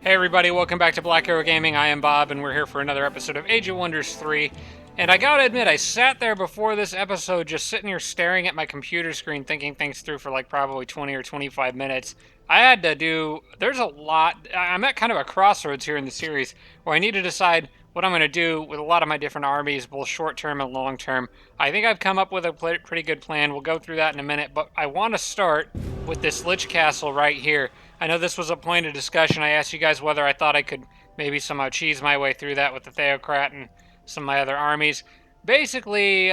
Hey everybody, welcome back to Black Arrow Gaming. I am Bob, and we're here for another episode of Age of Wonders 3. And I gotta admit, I sat there before this episode just sitting here staring at my computer screen thinking things through for like probably 20 or 25 minutes. There's a lot, I'm at kind of a crossroads here in the series where I need to decide what I'm going to do with a lot of my different armies, both short term and long term. I think I've come up with a pretty good plan. We'll go through that in a minute, but I want to start with this Lich Castle right here. I know this was a point of discussion. I asked you guys whether I thought I could maybe somehow cheese my way through that with the Theocrat and some of my other armies. Basically,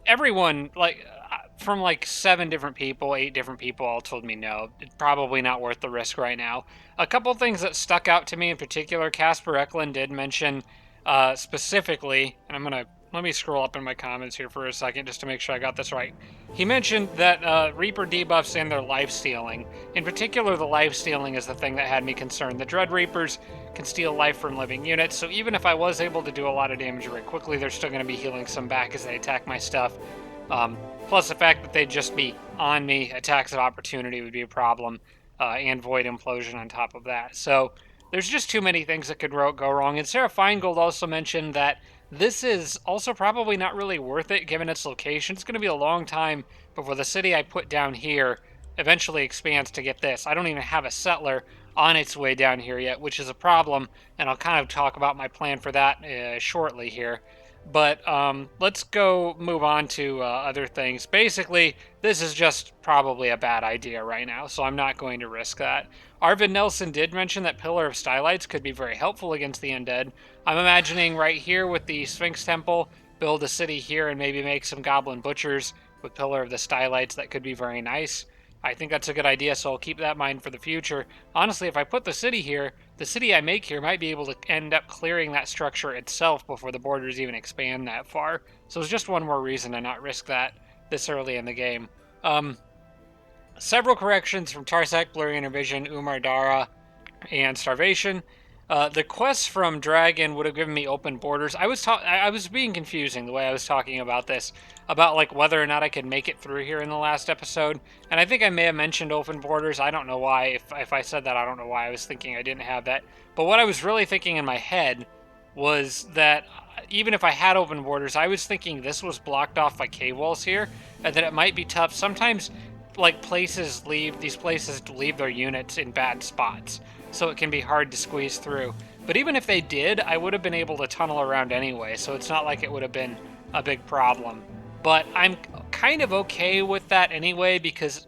everyone, from like 7 different people, 8 different people, all told me no, it's probably not worth the risk right now. A couple things that stuck out to me in particular, Casper Eklund did mention specifically, and let me scroll up in my comments here for a second just to make sure I got this right. He mentioned that Reaper debuffs and their life stealing. In particular, the life stealing is the thing that had me concerned. The Dread Reapers can steal life from living units, so even if I was able to do a lot of damage very quickly, they're still going to be healing some back as they attack my stuff. Plus the fact that they'd just be on me, attacks of opportunity would be a problem, and Void Implosion on top of that. So there's just too many things that could go wrong. And Sarah Feingold also mentioned that this is also probably not really worth it given its location. It's going to be a long time before the city I put down here eventually expands to get this. I don't even have a settler on its way down here yet, which is a problem, and I'll kind of talk about my plan for that shortly here. But let's go move on to other things. Basically, this is just probably a bad idea right now, so I'm not going to risk that. Arvid Nelson did mention that Pillar of Stylites could be very helpful against the undead. I'm imagining right here with the Sphinx Temple, build a city here and maybe make some goblin butchers with Pillar of the Stylites. That could be very nice. I think that's a good idea, so I'll keep that in mind for the future. Honestly, if I put the city here, the city I make here might be able to end up clearing that structure itself before the borders even expand that far. So it's just one more reason to not risk that this early in the game. Several corrections from Tarsak, Blurry Inner Vision, Umar Dara, and Starvation. The quests from Dragon would have given me open borders. I was being confusing the way I was talking about this, about like whether or not I could make it through here in the last episode. And I think I may have mentioned open borders. I don't know why. If I said that, I don't know why I was thinking I didn't have that. But what I was really thinking in my head was that even if I had open borders, I was thinking this was blocked off by cave walls here, and that it might be tough. Sometimes like these places leave their units in bad spots, so it can be hard to squeeze through. But even if they did, I would have been able to tunnel around anyway, so it's not like it would have been a big problem. But I'm kind of okay with that anyway, because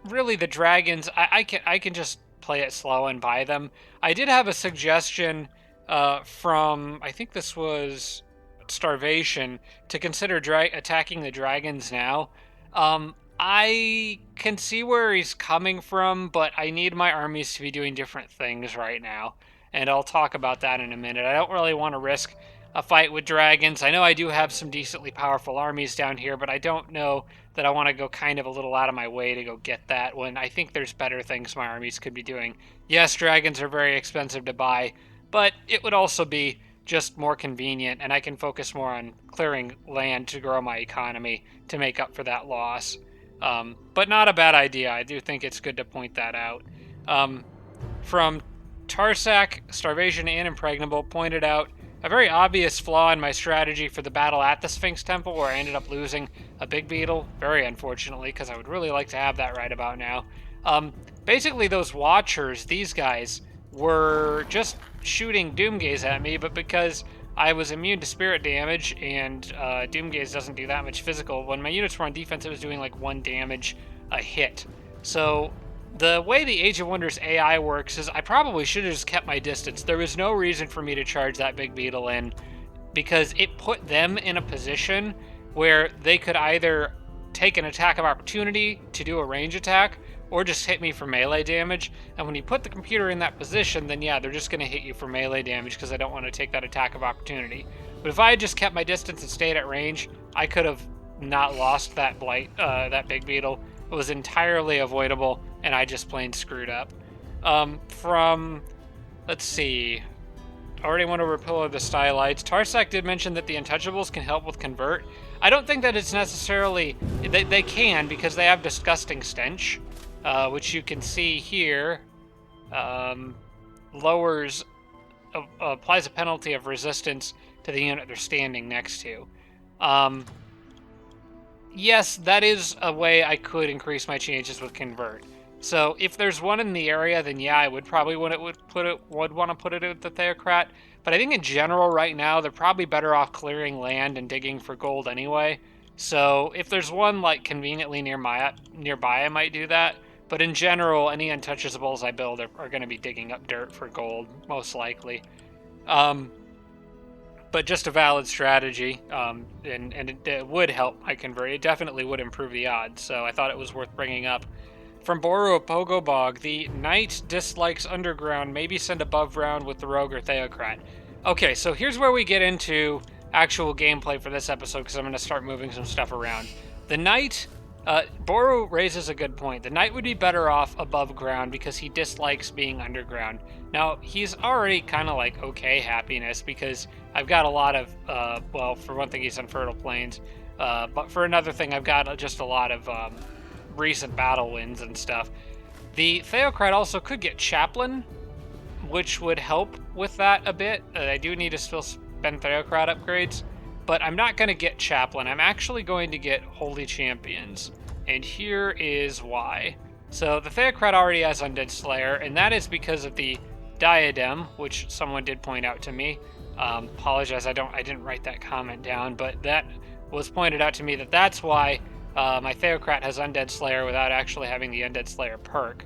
really the dragons, I can just play it slow and buy them. I did have a suggestion from, I think this was Starvation, to consider attacking the dragons now. I can see where he's coming from, but I need my armies to be doing different things right now, and I'll talk about that in a minute. I don't really want to risk a fight with dragons. I know I do have some decently powerful armies down here, but I don't know that I want to go kind of a little out of my way to go get that when I think there's better things my armies could be doing. Yes, dragons are very expensive to buy, but it would also be just more convenient, and I can focus more on clearing land to grow my economy to make up for that loss. But not a bad idea. I do think it's good to point that out. From Tarsak, Starvation and Impregnable pointed out a very obvious flaw in my strategy for the battle at the Sphinx Temple, where I ended up losing a big beetle, very unfortunately, because I would really like to have that right about now. Basically, those Watchers, these guys, were just shooting Doomgaze at me, but because I was immune to spirit damage, and Doomgaze doesn't do that much physical, when my units were on defense, it was doing like 1 damage a hit. So the way the Age of Wonders AI works is I probably should have just kept my distance. There was no reason for me to charge that big beetle in, because it put them in a position where they could either take an attack of opportunity to do a range attack, or just hit me for melee damage. And when you put the computer in that position, then yeah, they're just going to hit you for melee damage because I don't want to take that attack of opportunity. But if I had just kept my distance and stayed at range, I could have not lost that that big beetle. It was entirely avoidable, and I just plain screwed up. Let's see, already went over Pillar of the Stylites. Tarsak did mention that the Untouchables can help with Convert. I don't think that it's necessarily, they can, because they have Disgusting Stench, which you can see here. lowers, applies a penalty of resistance to the unit they're standing next to. Yes, that is a way I could increase my chances with convert. So if there's one in the area, then yeah, I would probably want to put it at the Theocrat. But I think in general right now they're probably better off clearing land and digging for gold anyway. So if there's one like conveniently nearby, I might do that. But in general, any untouchables I build are going to be digging up dirt for gold, most likely. But just a valid strategy, and it would help my convert. It definitely would improve the odds, so I thought it was worth bringing up. From Boru of Pogobog, the Knight dislikes underground, maybe send above ground with the Rogue or Theocrat. Okay, so here's where we get into actual gameplay for this episode, because I'm going to start moving some stuff around. The Knight, Boru raises a good point. The Knight would be better off above ground because he dislikes being underground. Now, he's already kind of like okay happiness because I've got a lot of, well, for one thing, he's on fertile plains, but for another thing, I've got just a lot of recent battle wins and stuff. The Theocrat also could get Chaplain, which would help with that a bit. I do need to still spend Theocrat upgrades, but I'm not going to get Chaplain. I'm actually going to get Holy Champions, and here is why. So the Theocrat already has Undead Slayer, and that is because of the Diadem, which someone did point out to me. Apologize, I didn't write that comment down, but that was pointed out to me that's why my Theocrat has Undead Slayer without actually having the Undead Slayer perk.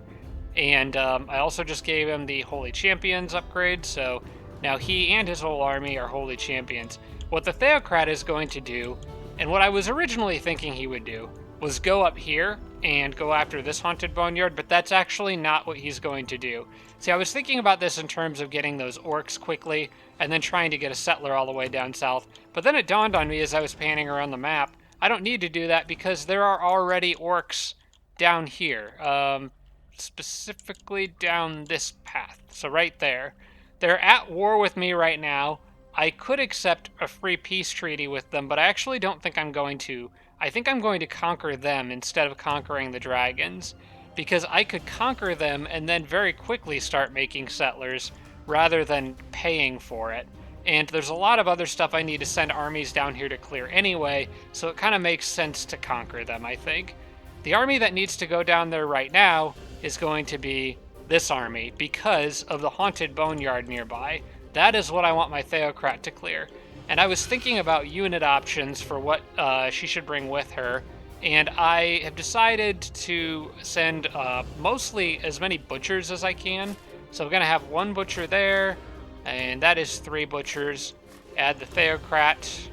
And I also just gave him the Holy Champions upgrade, so now he and his whole army are Holy Champions. What the Theocrat is going to do, and what I was originally thinking he would do, was go up here and go after this Haunted Boneyard, but that's actually not what he's going to do. See, I was thinking about this in terms of getting those orcs quickly, and then trying to get a settler all the way down south, but then it dawned on me as I was panning around the map, I don't need to do that because there are already orcs down here, specifically down this path, so right there. They're at war with me right now. I could accept a free peace treaty with them, but I actually don't think I'm going to. I think I'm going to conquer them instead of conquering the dragons, because I could conquer them and then very quickly start making settlers rather than paying for it. And there's a lot of other stuff I need to send armies down here to clear anyway, so it kind of makes sense to conquer them, I think. The army that needs to go down there right now is going to be this army because of the Haunted Boneyard nearby. That is what I want my Theocrat to clear. And I was thinking about unit options for what she should bring with her, and I have decided to send mostly as many butchers as I can. So I'm going to have one butcher there, and that is 3 butchers. Add the Theocrat.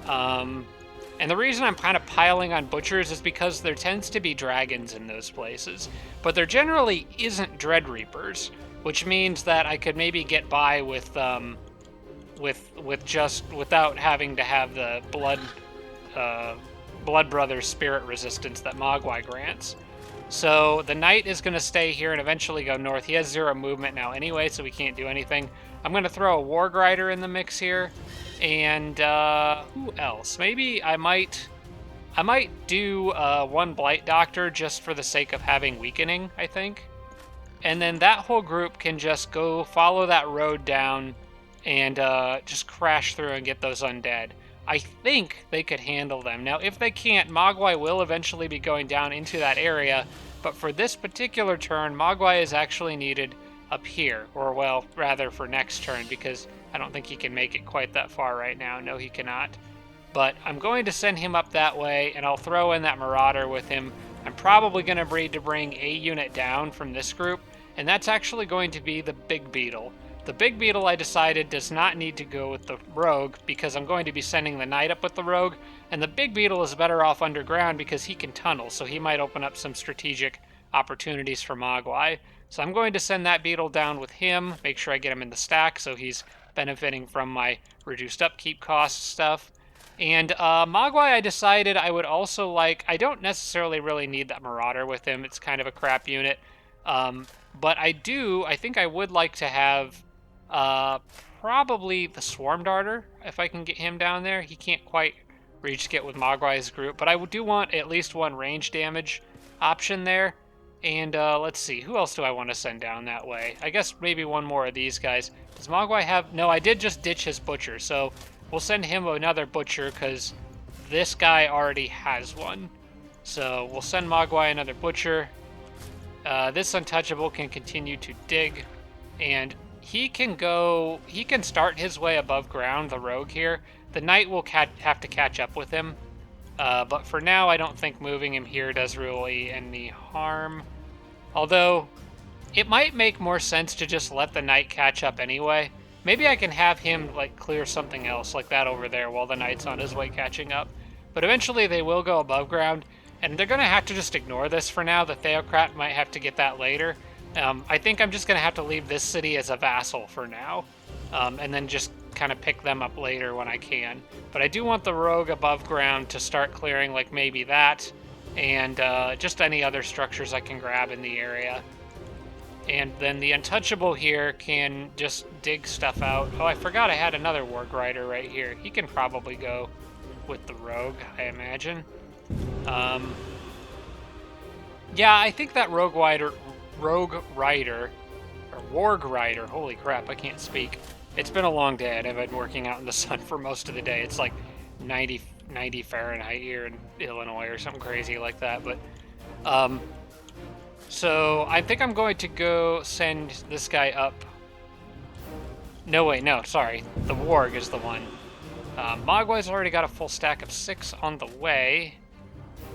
And the reason I'm kind of piling on butchers is because there tends to be dragons in those places, but there generally isn't Dread Reapers, which means that I could maybe get by with just without having to have the Blood Brothers spirit resistance that Mogwai grants. So the Knight is going to stay here and eventually go north. He has 0 movement now anyway, so we can't do anything. I'm going to throw a War Grider in the mix here. And who else? Maybe I might do 1 Blight Doctor just for the sake of having weakening, I think. And then that whole group can just go follow that road down and just crash through and get those undead. I think they could handle them. Now, if they can't, Mogwai will eventually be going down into that area, but for this particular turn, Mogwai is actually needed up here, or well, rather for next turn, because I don't think he can make it quite that far right now. No, he cannot. But I'm going to send him up that way, and I'll throw in that Marauder with him. I'm probably going to need to bring a unit down from this group, and that's actually going to be the Big Beetle. The Big Beetle, I decided, does not need to go with the Rogue because I'm going to be sending the Knight up with the Rogue, and the Big Beetle is better off underground because he can tunnel, so he might open up some strategic opportunities for Mogwai. So I'm going to send that Beetle down with him, make sure I get him in the stack so he's benefiting from my reduced upkeep cost stuff. And Mogwai, I decided I would also like, I don't necessarily really need that Marauder with him, it's kind of a crap unit, but I think I would like to have probably the Swarm Darter, if I can get him down there. He can't quite reach get with Mogwai's group, but I do want at least 1 range damage option there. And let's see, who else do I want to send down that way? I guess maybe one more of these guys. Does Mogwai have... No, I did just ditch his butcher, so we'll send him another butcher because this guy already has one. So we'll send Mogwai another butcher. This untouchable can continue to dig, and he can start his way above ground, the rogue here. The knight will have to catch up with him. But for now, I don't think moving him here does really any harm. Although, it might make more sense to just let the knight catch up anyway. Maybe I can have him like clear something else like that over there while the knight's on his way catching up. But eventually they will go above ground, and they're going to have to just ignore this for now. The Theocrat might have to get that later. I think I'm just going to have to leave this city as a vassal for now, and then just kind of pick them up later when I can. But I do want the rogue above ground to start clearing, like maybe that, and just any other structures I can grab in the area. And then the untouchable here can just dig stuff out. Oh, I forgot I had another warg rider right here. He can probably go with the rogue, I imagine. Yeah, I think that rogue rider, or warg rider, holy crap, I can't speak. It's been a long day, and I've been working out in the sun for most of the day. It's like 90 Fahrenheit here in Illinois or something crazy like that. But, so I think I'm going to go send this guy up. No, wait, no, sorry. The warg is the one. Mogwai's already got a full stack of 6 on the way.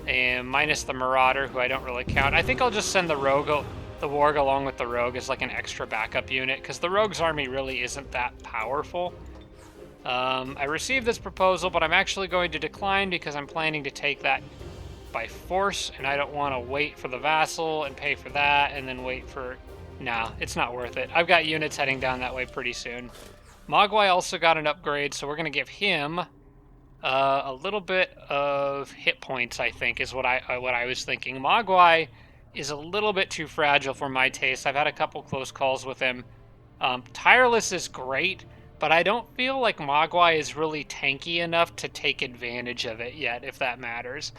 And minus the Marauder, who I don't really count. I think I'll just send the warg along with the rogue as like an extra backup unit, because the rogue's army really isn't that powerful. I received this proposal, but I'm actually going to decline because I'm planning to take that by force, and I don't want to wait for the vassal and pay for that, and then wait for... Nah, it's not worth it. I've got units heading down that way pretty soon. Mogwai also got an upgrade, so we're going to give him a little bit of hit points, I think, is what I was thinking. Mogwai is a little bit too fragile for my taste. I've had a couple close calls with him. Tireless is great, but I don't feel like Mogwai is really tanky enough to take advantage of it yet, if that matters.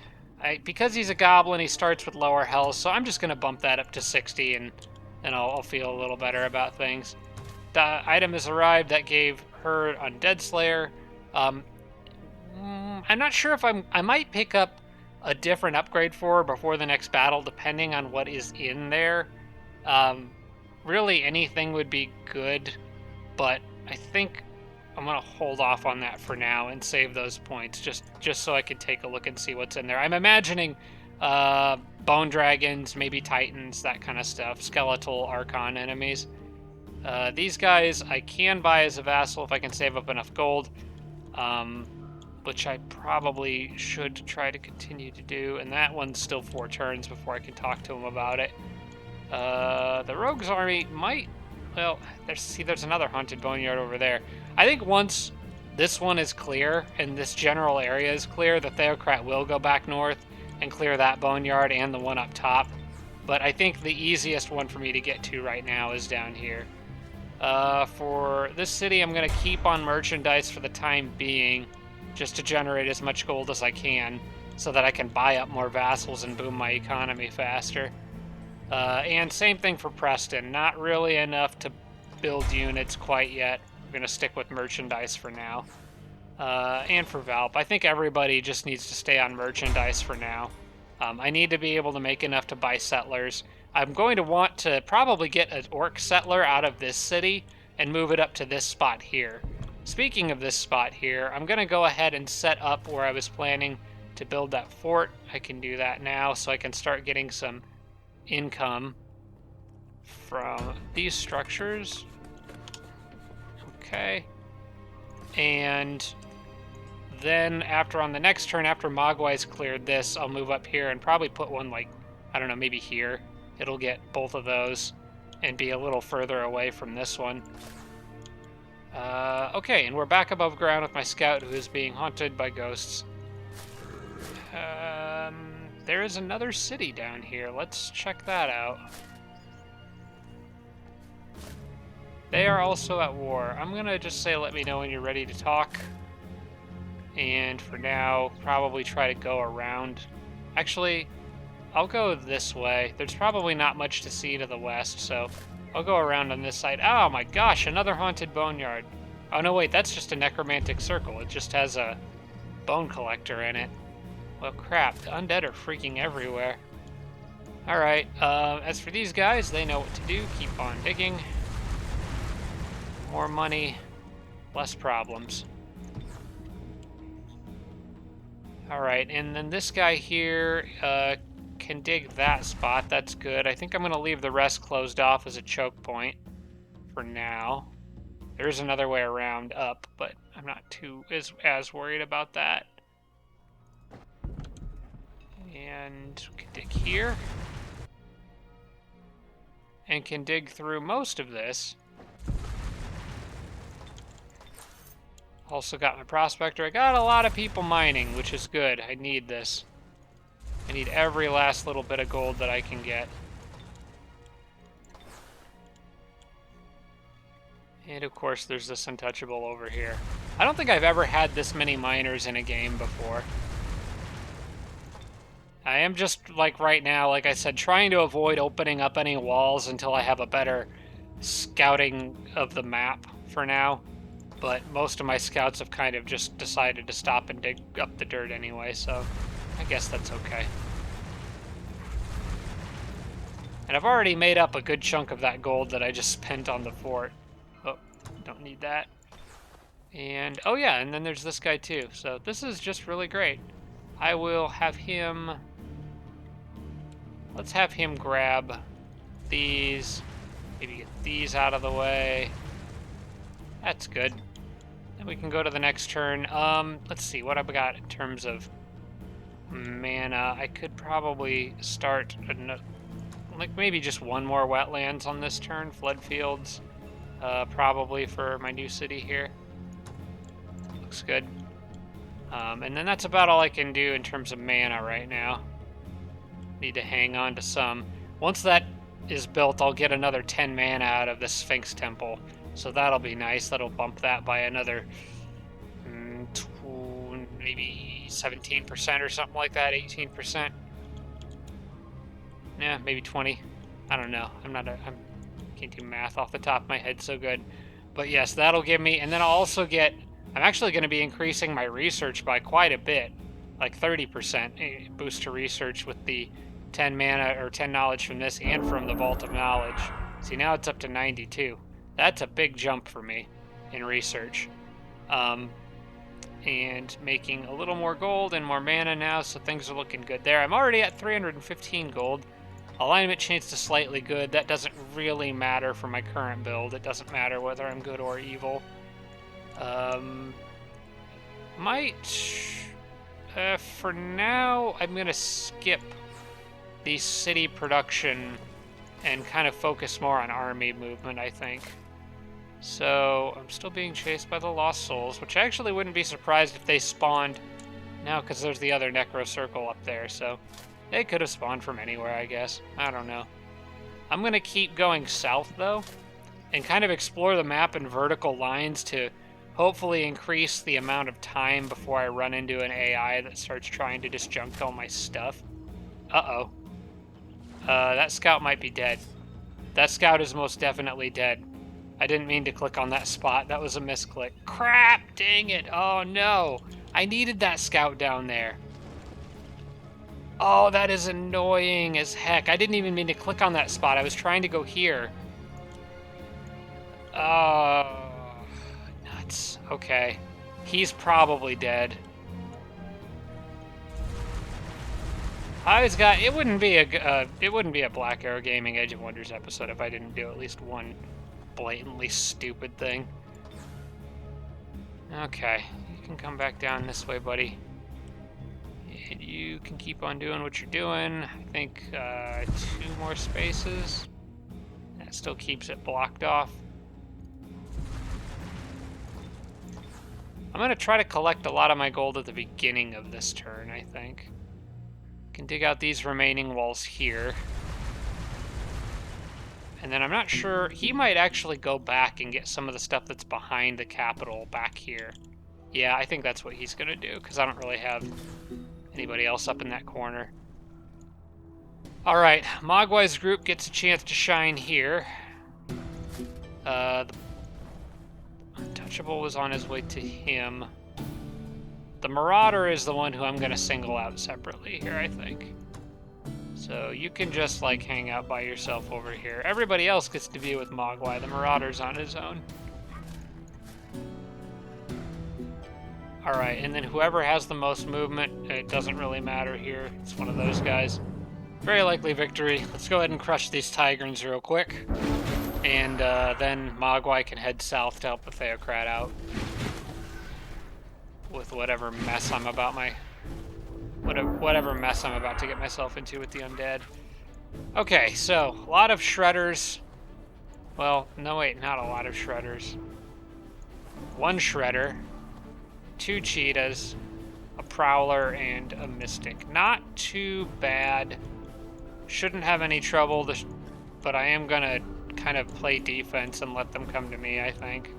Because he's a goblin, he starts with lower health, so I'm just going to bump that up to 60, and I'll feel a little better about things. The item has arrived that gave her Undead Slayer. I'm not sure if I might pick up a different upgrade for her before the next battle, depending on what is in there. Really, anything would be good, but I think I'm going to hold off on that for now and save those points just so I can take a look and see what's in there. I'm imagining bone dragons, maybe titans, that kind of stuff, skeletal archon enemies. These guys I can buy as a vassal if I can save up enough gold, which I probably should try to continue to do, and that one's still 4 turns before I can talk to him about it. The rogue's army might... Well, there's another haunted boneyard over there. I think once this one is clear and this general area is clear, the Theocrat will go back north and clear that boneyard and the one up top. But I think the easiest one for me to get to right now is down here. For this city, I'm going to keep on merchandise for the time being, just to generate as much gold as I can, so that I can buy up more vassals and boom my economy faster. And same thing for Preston. Not really enough to build units quite yet. I'm going to stick with merchandise for now. And for Valp. I think everybody just needs to stay on merchandise for now. I need to be able to make enough to buy settlers. I'm going to want to probably get an orc settler out of this city and move it up to this spot here. Speaking of this spot here, I'm going to go ahead and set up where I was planning to build that fort. I can do that now so I can start getting some income from these structures. Okay. And then on the next turn, after Mogwai's cleared this, I'll move up here and probably put one, like, I don't know, maybe here. It'll get both of those and be a little further away from this one. Okay, and we're back above ground with my scout who is being haunted by ghosts. There is another city down here. Let's check that out. They are also at war. I'm gonna just say let me know when you're ready to talk. And for now, probably try to go around. Actually, I'll go this way. There's probably not much to see to the west, so I'll go around on this side. Oh my gosh, another haunted boneyard. Oh no, wait, that's just a necromantic circle. It just has a bone collector in it. Well, crap, the undead are freaking everywhere. Alright, as for these guys, they know what to do. Keep on digging. More money, less problems. Alright, and then this guy here can dig that spot. That's good. I think I'm going to leave the rest closed off as a choke point for now. There is another way around up, but I'm not too as worried about that. And we can dig here. And can dig through most of this. Also got my prospector. I got a lot of people mining, which is good. I need this. I need every last little bit of gold that I can get. And of course there's this untouchable over here. I don't think I've ever had this many miners in a game before. I am just, like right now, like I said, trying to avoid opening up any walls until I have a better scouting of the map for now. But most of my scouts have kind of just decided to stop and dig up the dirt anyway, so I guess that's okay. And I've already made up a good chunk of that gold that I just spent on the fort. Oh, don't need that. And, oh yeah, and then there's this guy too. So this is just really great. I will have him... Let's have him grab these. Maybe get these out of the way. That's good. Then we can go to the next turn. Let's see what I've got in terms of mana. I could probably start, like maybe just one more wetlands on this turn. Flood fields, probably for my new city here. Looks good. And then that's about all I can do in terms of mana right now. Need to hang on to some. Once that is built, I'll get another 10 mana out of the Sphinx Temple. So that'll be nice. That'll bump that by another maybe 17% or something like that, 18%. Yeah, maybe 20. I don't know. I can't do math off the top of my head so good. But yes, that'll give me, and then I'll also get, I'm actually going to be increasing my research by quite a bit, like 30% boost to research with the 10 mana or 10 knowledge from this and from the Vault of Knowledge. See, now it's up to 92. That's a big jump for me in research. And making a little more gold and more mana now, so things are looking good there. I'm already at 315 gold. Alignment changed to slightly good. That doesn't really matter for my current build. It doesn't matter whether I'm good or evil. For now, I'm going to skip the city production and kind of focus more on army movement, I think. So, I'm still being chased by the Lost Souls, which I actually wouldn't be surprised if they spawned now, because there's the other Necro Circle up there, so they could have spawned from anywhere, I guess. I don't know. I'm going to keep going south, though, and kind of explore the map in vertical lines to hopefully increase the amount of time before I run into an AI that starts trying to disjunct all my stuff. Uh-oh. That scout might be dead. That scout is most definitely dead. I didn't mean to click on that spot. That was a misclick. Crap! Dang it! Oh no! I needed that scout down there. Oh, that is annoying as heck. I didn't even mean to click on that spot. I was trying to go here. Oh, nuts. Okay. He's probably dead. It wouldn't be a Black Arrow Gaming Age of Wonders episode if I didn't do at least one blatantly stupid thing. Okay, you can come back down this way, buddy. And you can keep on doing what you're doing. I think 2 more spaces. That still keeps it blocked off. I'm going to try to collect a lot of my gold at the beginning of this turn, I think. Can dig out these remaining walls here. And then I'm not sure, he might actually go back and get some of the stuff that's behind the capital back here. Yeah, I think that's what he's going to do, because I don't really have anybody else up in that corner. Alright, Mogwai's group gets a chance to shine here. The Untouchable was on his way to him. The Marauder is the one who I'm going to single out separately here, I think. So you can just, like, hang out by yourself over here. Everybody else gets to be with Mogwai. The Marauder's on his own. Alright, and then whoever has the most movement, it doesn't really matter here. It's one of those guys. Very likely victory. Let's go ahead and crush these Tigrans real quick. And then Mogwai can head south to help the Theocrat out. With whatever mess I'm about to get myself into with the undead. Okay, so a lot of shredders. Well, no wait, not a lot of shredders. One shredder, 2 cheetahs, a prowler, and a mystic. Not too bad. Shouldn't have any trouble, but I am gonna kind of play defense and let them come to me, I think.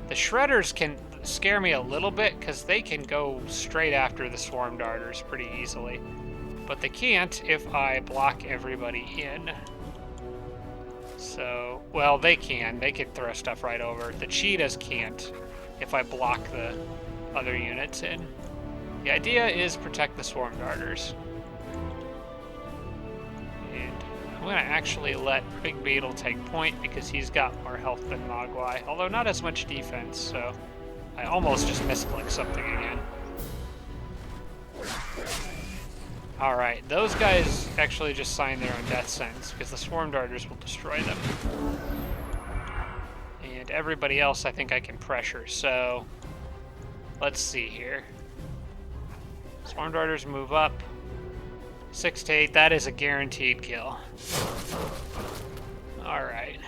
The shredders can scare me a little bit because they can go straight after the swarm darters pretty easily. But they can't if I block everybody in. So, well, they can. They can throw stuff right over. The cheetahs can't if I block the other units in. The idea is protect the swarm darters. And I'm going to actually let Big Beetle take point because he's got more health than Mogwai, although not as much defense, so I almost just misclicked something again. Alright, those guys actually just signed their own death sentence because the swarm darters will destroy them. And everybody else I think I can pressure, so let's see here. Swarm darters move up. 6 to 8, that is a guaranteed kill. Alright.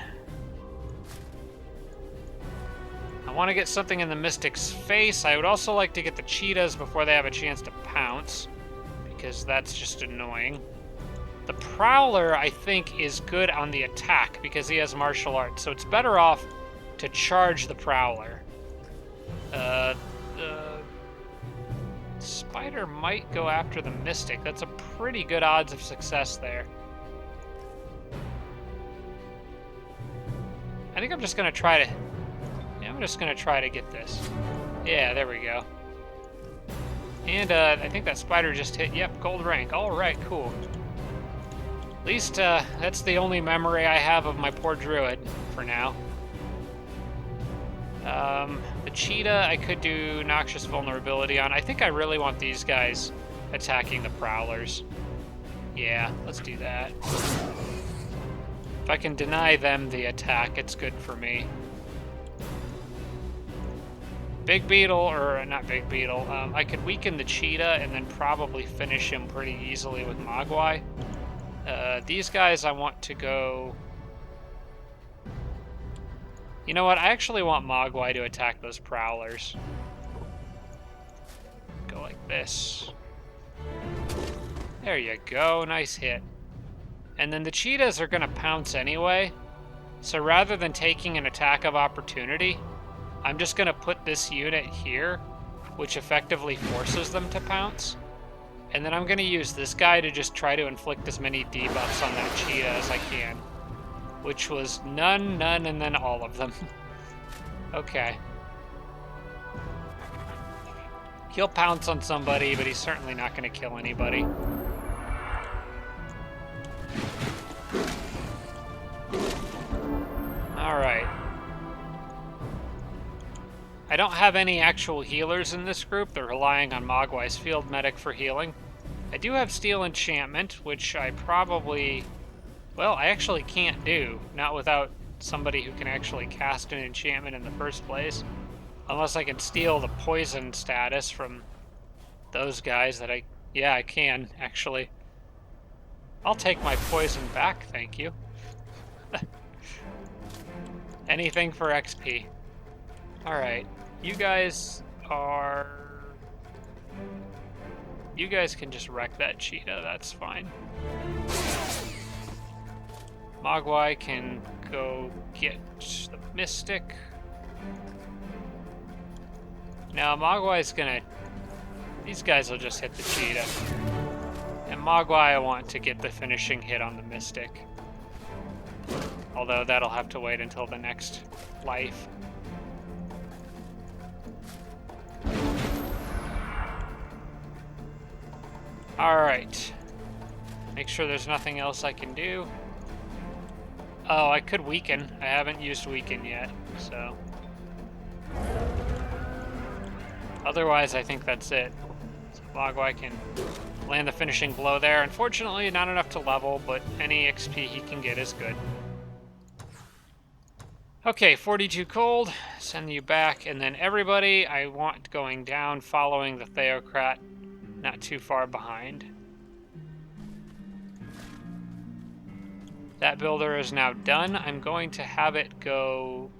I want to get something in the Mystic's face. I would also like to get the cheetahs before they have a chance to pounce, because that's just annoying. The Prowler, I think, is good on the attack because he has martial arts, so it's better off to charge the Prowler. The Spider might go after the Mystic. That's a pretty good odds of success there. I think I'm just going to try to... Yeah, I'm just going to try to get this. Yeah, there we go. And I think that Spider just hit... Yep, gold rank. All right, cool. At least that's the only memory I have of my poor druid for now. The cheetah I could do noxious vulnerability on. I think I really want these guys attacking the prowlers. Yeah, let's do that. If I can deny them the attack, it's good for me. Big Beetle, or not Big Beetle, I could weaken the cheetah and then probably finish him pretty easily with Mogwai. These guys I want to go... You know what? I actually want Mogwai to attack those prowlers. Go like this. There you go. Nice hit. And then the cheetahs are going to pounce anyway. So rather than taking an attack of opportunity, I'm just going to put this unit here, which effectively forces them to pounce. And then I'm going to use this guy to just try to inflict as many debuffs on that cheetah as I can. Which was none, and then all of them. Okay. He'll pounce on somebody, but he's certainly not going to kill anybody. Alright. I don't have any actual healers in this group. They're relying on Mogwai's field medic for healing. I do have Steel Enchantment, which I probably... Well, I actually can't do. Not without somebody who can actually cast an enchantment in the first place. Unless I can steal the poison status from those guys that I... Yeah, I can, actually. I'll take my poison back, thank you. Anything for XP. Alright, you guys are... You guys can just wreck that cheetah, that's fine. Mogwai can go get the Mystic. Now, Mogwai's gonna... These guys will just hit the cheetah. And Mogwai, I want to get the finishing hit on the Mystic. Although that'll have to wait until the next life. Alright. Make sure there's nothing else I can do. Oh, I could weaken. I haven't used weaken yet, so. Otherwise, I think that's it. So Mogwai can land the finishing blow there. Unfortunately, not enough to level, but any XP he can get is good. Okay, 42 cold. Send you back. And then everybody, I want going down following the Theocrat, not too far behind. That builder is now done. I'm going to have it go...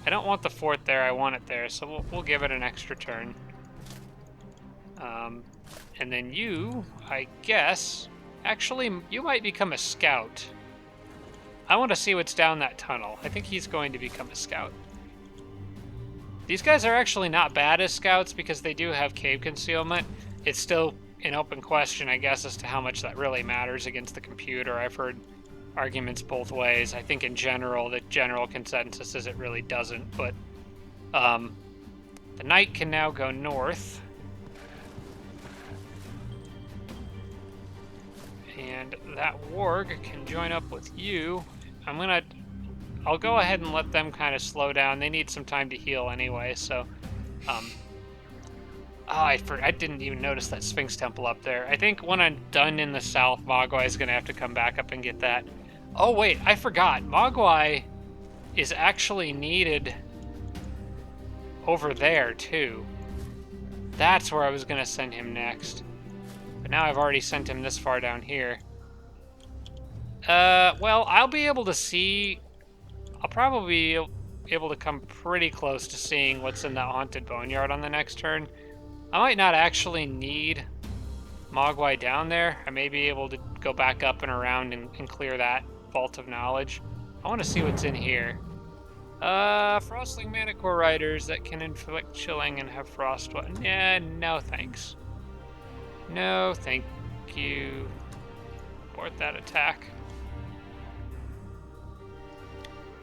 I don't want the fort there, I want it there, so we'll give it an extra turn. And then you, I guess... Actually, you might become a scout. I want to see what's down that tunnel. I think he's going to become a scout. These guys are actually not bad as scouts because they do have cave concealment. It's still an open question, I guess, as to how much that really matters against the computer. I've heard arguments both ways. I think in general, the general consensus is it really doesn't, but the knight can now go north. And that warg can join up with you. I'll go ahead and let them kind of slow down. They need some time to heal anyway, so I didn't even notice that Sphinx Temple up there. I think when I'm done in the south, Mogwai is going to have to come back up and get that. Oh, wait, I forgot. Mogwai is actually needed over there, too. That's where I was going to send him next. But now I've already sent him this far down here. Well, I'll be able to see... I'll probably be able to come pretty close to seeing what's in that Haunted Boneyard on the next turn. I might not actually need Mogwai down there. I may be able to go back up and around and clear that Vault of Knowledge. I want to see what's in here. Frostling Manticore Riders that can inflict chilling and have frost. Yeah, no thanks. No, thank you. Abort that attack.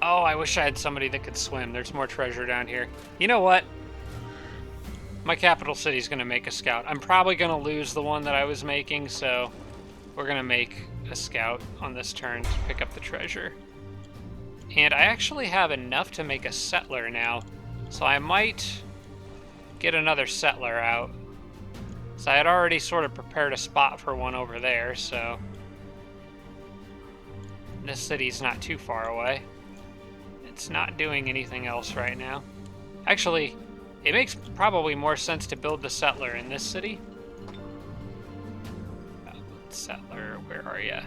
Oh, I wish I had somebody that could swim. There's more treasure down here. You know what? My capital city's going to make a scout. I'm probably going to lose the one that I was making, so we're going to make a scout on this turn to pick up the treasure. And I actually have enough to make a settler now, so I might get another settler out. So I had already sort of prepared a spot for one over there, so this city's not too far away. It's not doing anything else right now. Actually, it makes probably more sense to build the settler in this city. Settler, where are ya?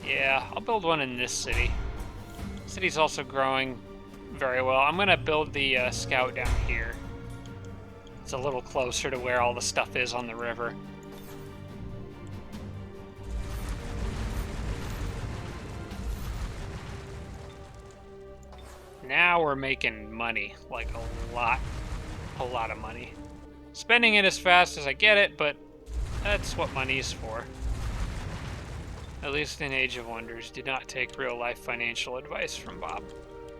Yeah, I'll build one in this city. The city's also growing very well. I'm gonna build the scout down here. It's a little closer to where all the stuff is on the river. Now we're making money, like a lot of money. Spending it as fast as I get it, but that's what money's for. At least in Age of Wonders, do not take real-life financial advice from Bob,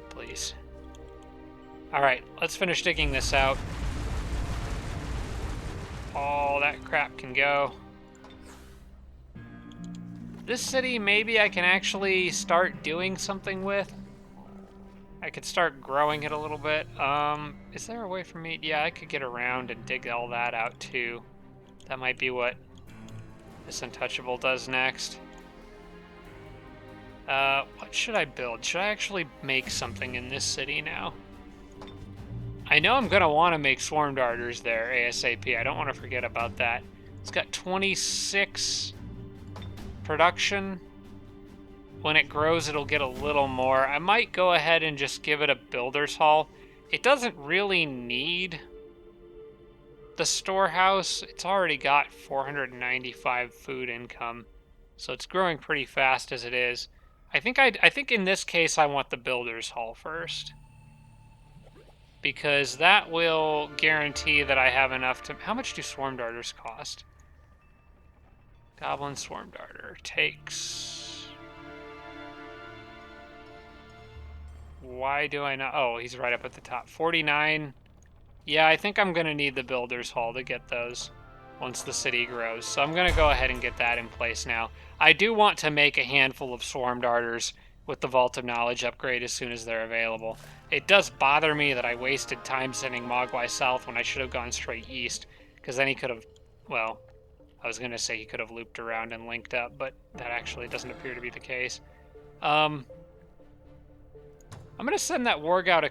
please. Alright, let's finish digging this out. All that crap can go. This city, maybe I can actually start doing something with. I could start growing it a little bit. Is there a way for me? Yeah, I could get around and dig all that out too. That might be what this Untouchable does next. What should I build? Should I actually make something in this city now? I know I'm going to want to make Swarm Darters there ASAP. I don't want to forget about that. It's got 26 production. When it grows, it'll get a little more. I might go ahead and just give it a builder's hall. It doesn't really need the storehouse. It's already got 495 food income, so it's growing pretty fast as it is. I think in this case I want the builder's hall first. because that will guarantee that I have enough to... How much do swarm darters cost? Goblin swarm darter takes... Why do I not... Oh, he's right up at the top. 49. Yeah, I think I'm going to need the Builder's Hall to get those once the city grows. So I'm going to go ahead and get that in place now. I do want to make a handful of swarm darters with the Vault of Knowledge upgrade as soon as they're available. It does bother me that I wasted time sending Mogwai south when I should have gone straight east, because then he could have... Well, I was going to say he could have looped around and linked up, but that actually doesn't appear to be the case. I'm going to send that Warg out a...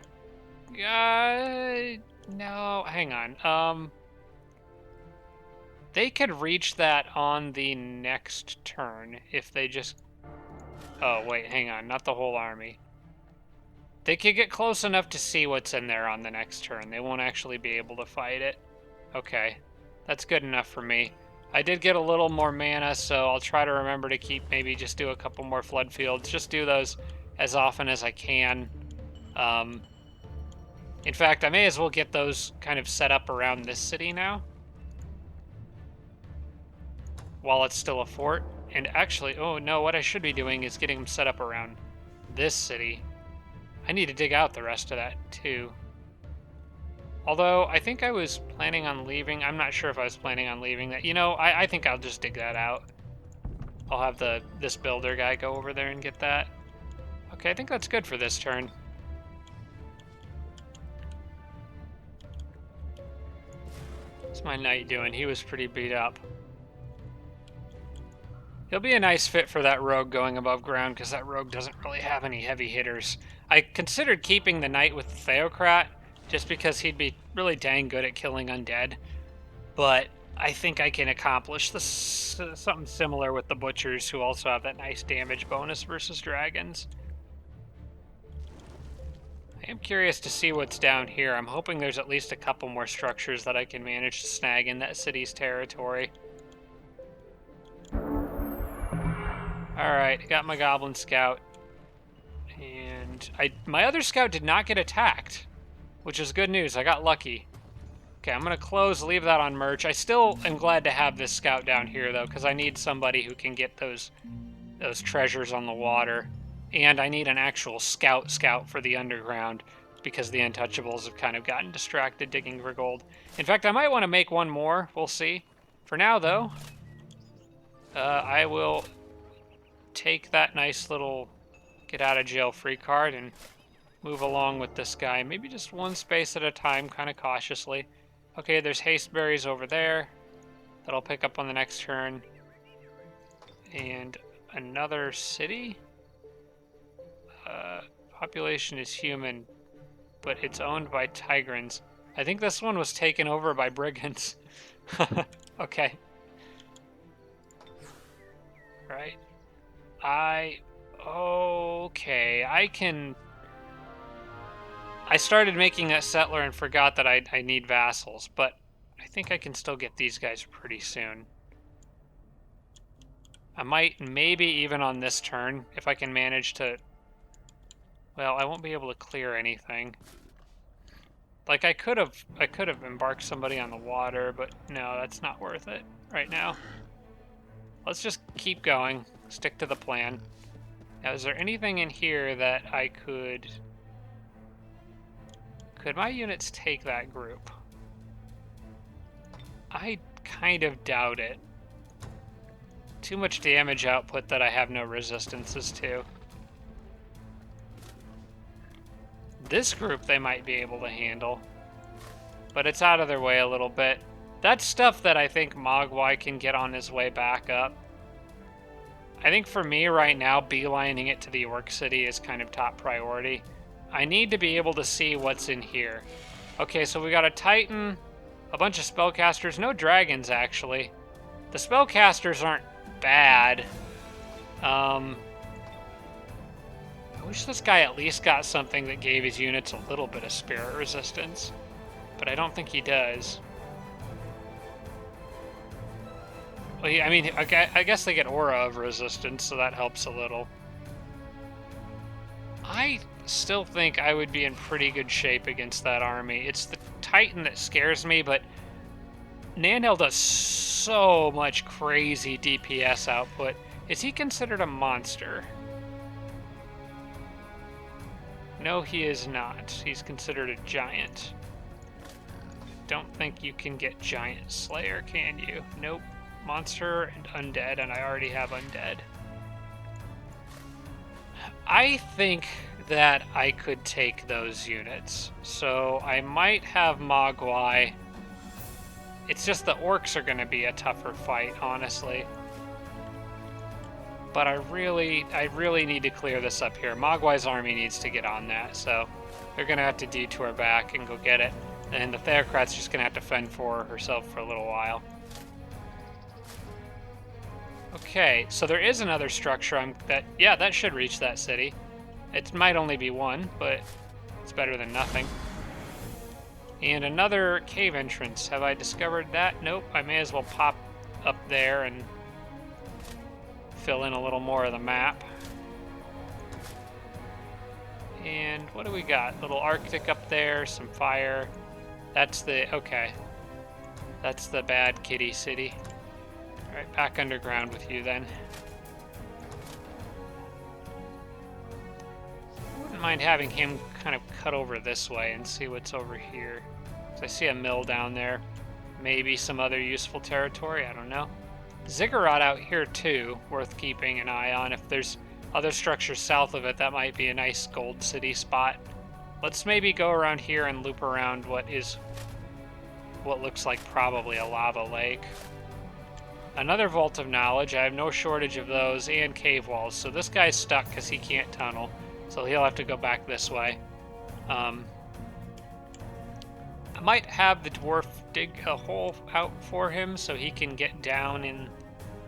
no, hang on. They could reach that on the next turn if they just... Oh, wait, hang on. Not the whole army. They could get close enough to see what's in there on the next turn. They won't actually be able to fight it. Okay. That's good enough for me. I did get a little more mana, so I'll try to remember to keep maybe just do a couple more flood fields. Just do those as often as I can. In fact, I may as well get those kind of set up around this city now, while it's still a fort. And actually, oh no, what I should be doing is getting them set up around this city. I need to dig out the rest of that too. Although, I think I was planning on leaving. I'm not sure if I was planning on leaving that. You know, I think I'll just dig that out. I'll have this builder guy go over there and get that. Okay, I think that's good for this turn. What's my knight doing? He was pretty beat up. He'll be a nice fit for that rogue going above ground, because that rogue doesn't really have any heavy hitters. I considered keeping the knight with the Theocrat, just because he'd be really dang good at killing undead. But I think I can accomplish something similar with the butchers, who also have that nice damage bonus versus dragons. I am curious to see what's down here. I'm hoping there's at least a couple more structures that I can manage to snag in that city's territory. Alright, got my Goblin Scout. And my other scout did not get attacked, which is good news. I got lucky. Okay, I'm going to close, leave that on merch. I still am glad to have this scout down here, though, because I need somebody who can get those treasures on the water. And I need an actual scout for the underground, because the Untouchables have kind of gotten distracted digging for gold. In fact, I might want to make one more. We'll see. For now, though, I will take that nice little get-out-of-jail-free card and move along with this guy. Maybe just one space at a time, kind of cautiously. Okay, there's haste berries over there that I'll pick up on the next turn. And another city? Population is human, but it's owned by Tigrans. I think this one was taken over by brigands. Okay. Right. Okay, I started making that settler and forgot that I need vassals, but I think I can still get these guys pretty soon. I might, maybe even on this turn, if I can manage to... Well, I won't be able to clear anything. Like, I could have embarked somebody on the water, but no, that's not worth it right now. Let's just keep going. Stick to the plan. Now, is there anything in here that I could... Could my units take that group? I kind of doubt it. Too much damage output that I have no resistances to. This group they might be able to handle, but it's out of their way a little bit. That's stuff that I think Mogwai can get on his way back up. I think for me right now, beelining it to the Orc City is kind of top priority. I need to be able to see what's in here. Okay, so we got a Titan, a bunch of spellcasters, no dragons actually. The spellcasters aren't bad. I wish this guy at least got something that gave his units a little bit of spirit resistance, but I don't think he does. Well, I mean, I guess they get aura of resistance, so that helps a little. I still think I would be in pretty good shape against that army. It's the Titan that scares me, but Nanhild does so much crazy DPS output. Is he considered a monster? No, he is not. He's considered a giant. Don't think you can get Giant Slayer, can you? Nope. Monster and undead, and I already have undead. I think that I could take those units. So I might have Mogwai. It's just the orcs are going to be a tougher fight, honestly. But I really need to clear this up here. Mogwai's army needs to get on that, so they're going to have to detour back and go get it. And the Theocrat's just going to have to fend for herself for a little while. Okay, so there is another structure that should reach that city. It might only be one, but it's better than nothing. And another cave entrance. Have I discovered that? Nope. I may as well pop up there and fill in a little more of the map. And what do we got? Little Arctic up there, some fire. That's the bad kitty city. Alright, back underground with you then. I wouldn't mind having him kind of cut over this way and see what's over here. So I see a mill down there. Maybe some other useful territory, I don't know. Ziggurat out here too, worth keeping an eye on. If there's other structures south of it, that might be a nice gold city spot. Let's maybe go around here and loop around what looks like probably a lava lake. Another Vault of Knowledge. I have no shortage of those, and cave walls. So this guy's stuck because he can't tunnel. So he'll have to go back this way. I might have the dwarf dig a hole out for him so he can get down in...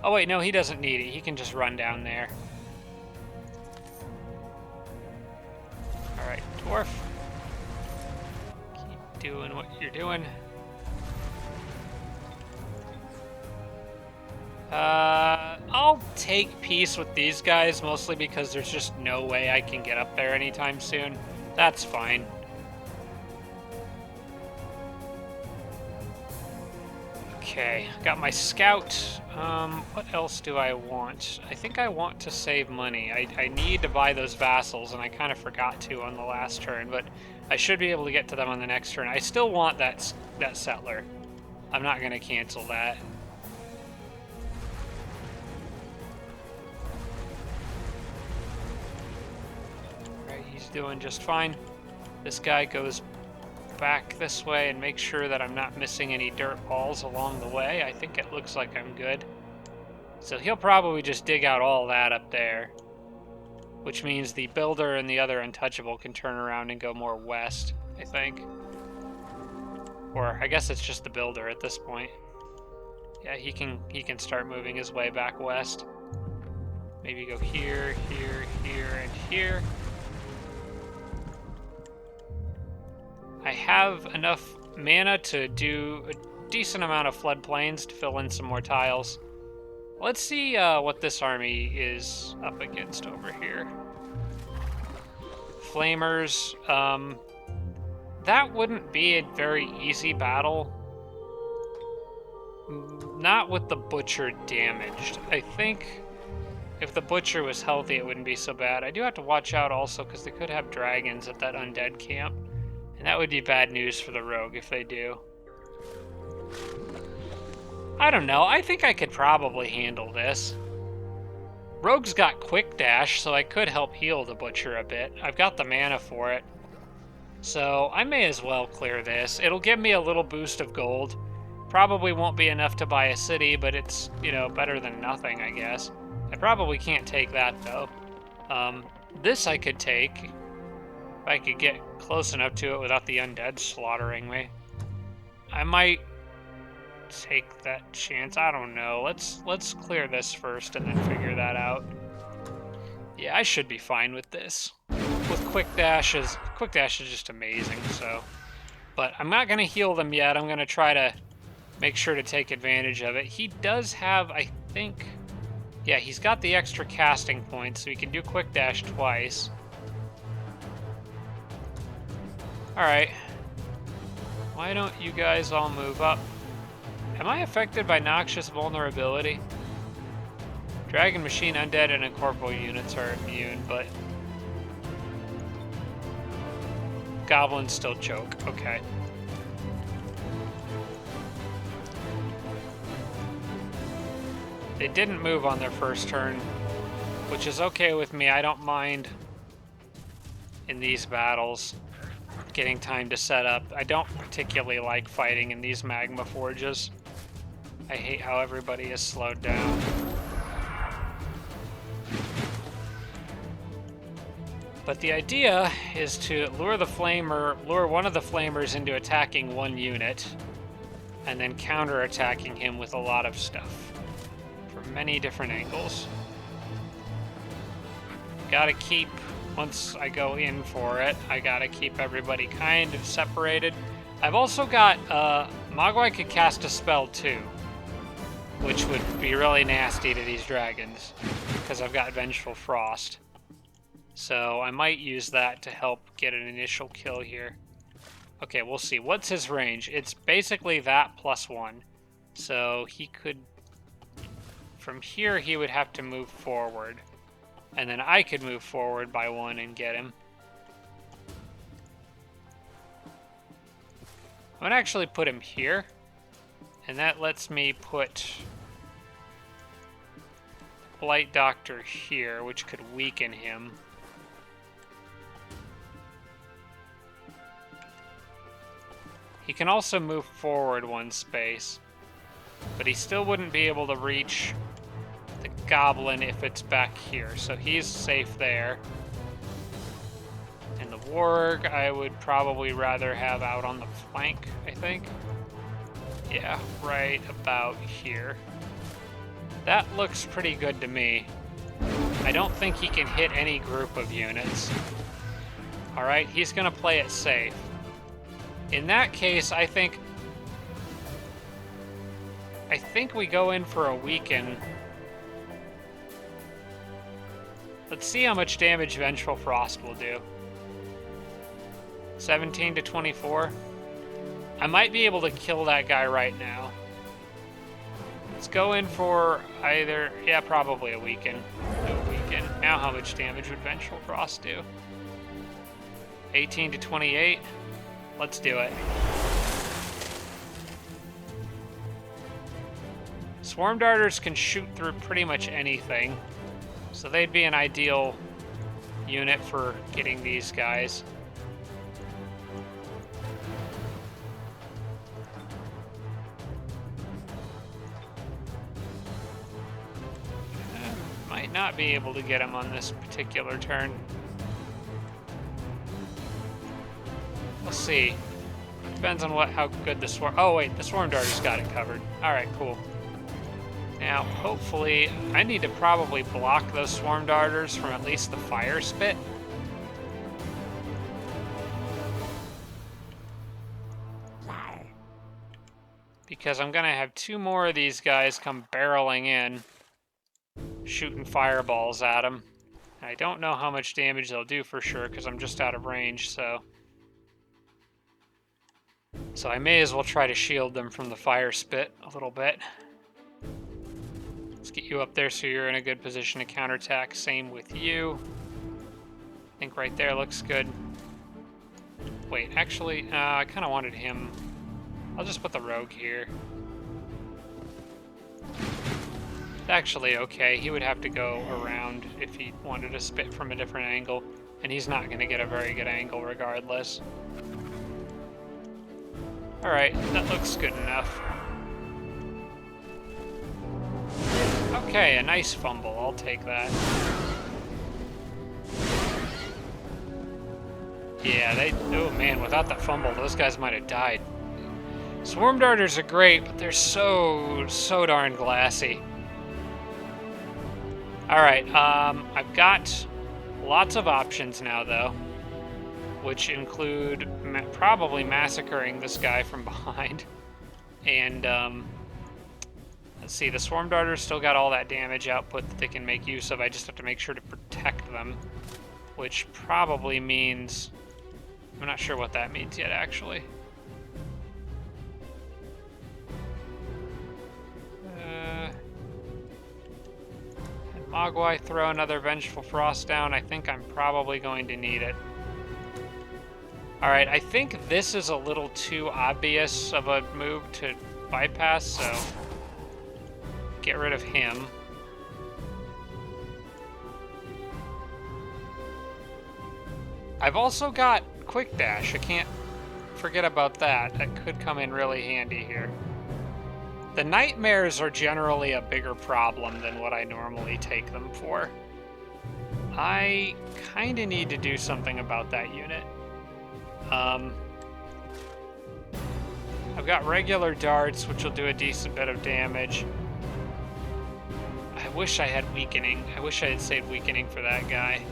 Oh wait, no, he doesn't need it. He can just run down there. Alright, dwarf. Keep doing what you're doing. I'll take peace with these guys, mostly because there's just no way I can get up there anytime soon. That's fine. Okay, got my scout. What else do I want? I think I want to save money. I need to buy those vassals, and I kind of forgot to on the last turn, but I should be able to get to them on the next turn. I still want that settler. I'm not going to cancel that. Alright, he's doing just fine. This guy goes back this way and make sure that I'm not missing any dirt balls along the way. I think it looks like I'm good. So he'll probably just dig out all that up there, which means the builder and the other untouchable can turn around and go more west, I think. Or I guess it's just the builder at this point. Yeah, he can start moving his way back west. Maybe go here, here, here, and here. I have enough mana to do a decent amount of floodplains to fill in some more tiles. Let's see what this army is up against over here. Flamers. That wouldn't be a very easy battle. Not with the Butcher damaged. I think if the Butcher was healthy, it wouldn't be so bad. I do have to watch out also because they could have dragons at that undead camp. And that would be bad news for the rogue if they do. I don't know. I think I could probably handle this. Rogue's got quick dash, so I could help heal the Butcher a bit. I've got the mana for it. So I may as well clear this. It'll give me a little boost of gold. Probably won't be enough to buy a city, but it's, you know, better than nothing, I guess. I probably can't take that, though. This I could take. If I could get close enough to it without the undead slaughtering me. I might take that chance. I don't know. Let's clear this first and then figure that out. Yeah, I should be fine with this. With quick dash is just amazing, so. But I'm not gonna heal them yet. I'm gonna try to make sure to take advantage of it. He does have, I think, yeah, he's got the extra casting points, so he can do quick dash twice. Alright. Why don't you guys all move up? Am I affected by noxious vulnerability? Dragon, machine, undead, and incorporeal units are immune, but goblins still choke. Okay. They didn't move on their first turn, which is okay with me. I don't mind in these battles getting time to set up. I don't particularly like fighting in these magma forges. I hate how everybody is slowed down. But the idea is to lure one of the flamers into attacking one unit, and then counter-attacking him with a lot of stuff from many different angles. Gotta keep, once I go in for it, I gotta keep everybody kind of separated. I've also got, Mogwai could cast a spell too, which would be really nasty to these dragons, because I've got Vengeful Frost. So I might use that to help get an initial kill here. Okay, we'll see. What's his range? It's basically that +1. So he could... From here, he would have to move forward. And then I could move forward by 1 and get him. I'm going to actually put him here. And that lets me put Blight Doctor here, which could weaken him. He can also move forward 1 space, but he still wouldn't be able to reach the goblin if it's back here, so he's safe there. And the warg I would probably rather have out on the flank, I think. Yeah, right about here. That looks pretty good to me. I don't think he can hit any group of units. Alright, he's gonna play it safe. In that case, I think we go in for a weaken. Let's see how much damage Vengeful Frost will do. 17 to 24. I might be able to kill that guy right now. Let's go in for either... Yeah, probably a weaken. Do a weaken. Now how much damage would Vengeful Frost do? 18 to 28. Let's do it. Swarm Darters can shoot through pretty much anything, so they'd be an ideal unit for getting these guys. Might not be able to get him on this particular turn. We'll see. Depends on how good the swarm... Oh, wait, the Swarm Darter's got it covered. Alright, cool. Now, hopefully... I need to probably block those Swarm Darters from at least the Fire Spit. Because I'm going to have 2 more of these guys come barreling in, shooting fireballs at them. I don't know how much damage they'll do for sure, because I'm just out of range, so I may as well try to shield them from the Fire Spit a little bit. Let's get you up there so you're in a good position to counterattack. Same with you. I think right there looks good. Wait, actually, I kind of wanted him... I'll just put the rogue here. It's actually okay. He would have to go around if he wanted to spit from a different angle, and he's not going to get a very good angle regardless. Alright, that looks good enough. Okay, a nice fumble. I'll take that. Yeah, oh man, without the fumble, those guys might have died. Swarm Darters are great, but they're so darn glassy. Alright, I've got lots of options now, though, which include probably massacring this guy from behind. And, let's see, the Swarm Darters still got all that damage output that they can make use of. I just have to make sure to protect them, which probably means I'm not sure what that means yet, actually. And Mogwai throw another Vengeful Frost down. I think I'm probably going to need it. Alright, I think this is a little too obvious of a move to bypass, so get rid of him. I've also got Quick Dash. I can't forget about that. That could come in really handy here. The Nightmares are generally a bigger problem than what I normally take them for. I kind of need to do something about that unit. I've got regular darts, which will do a decent bit of damage. I wish I had weakening. I wish I had saved weakening for that guy,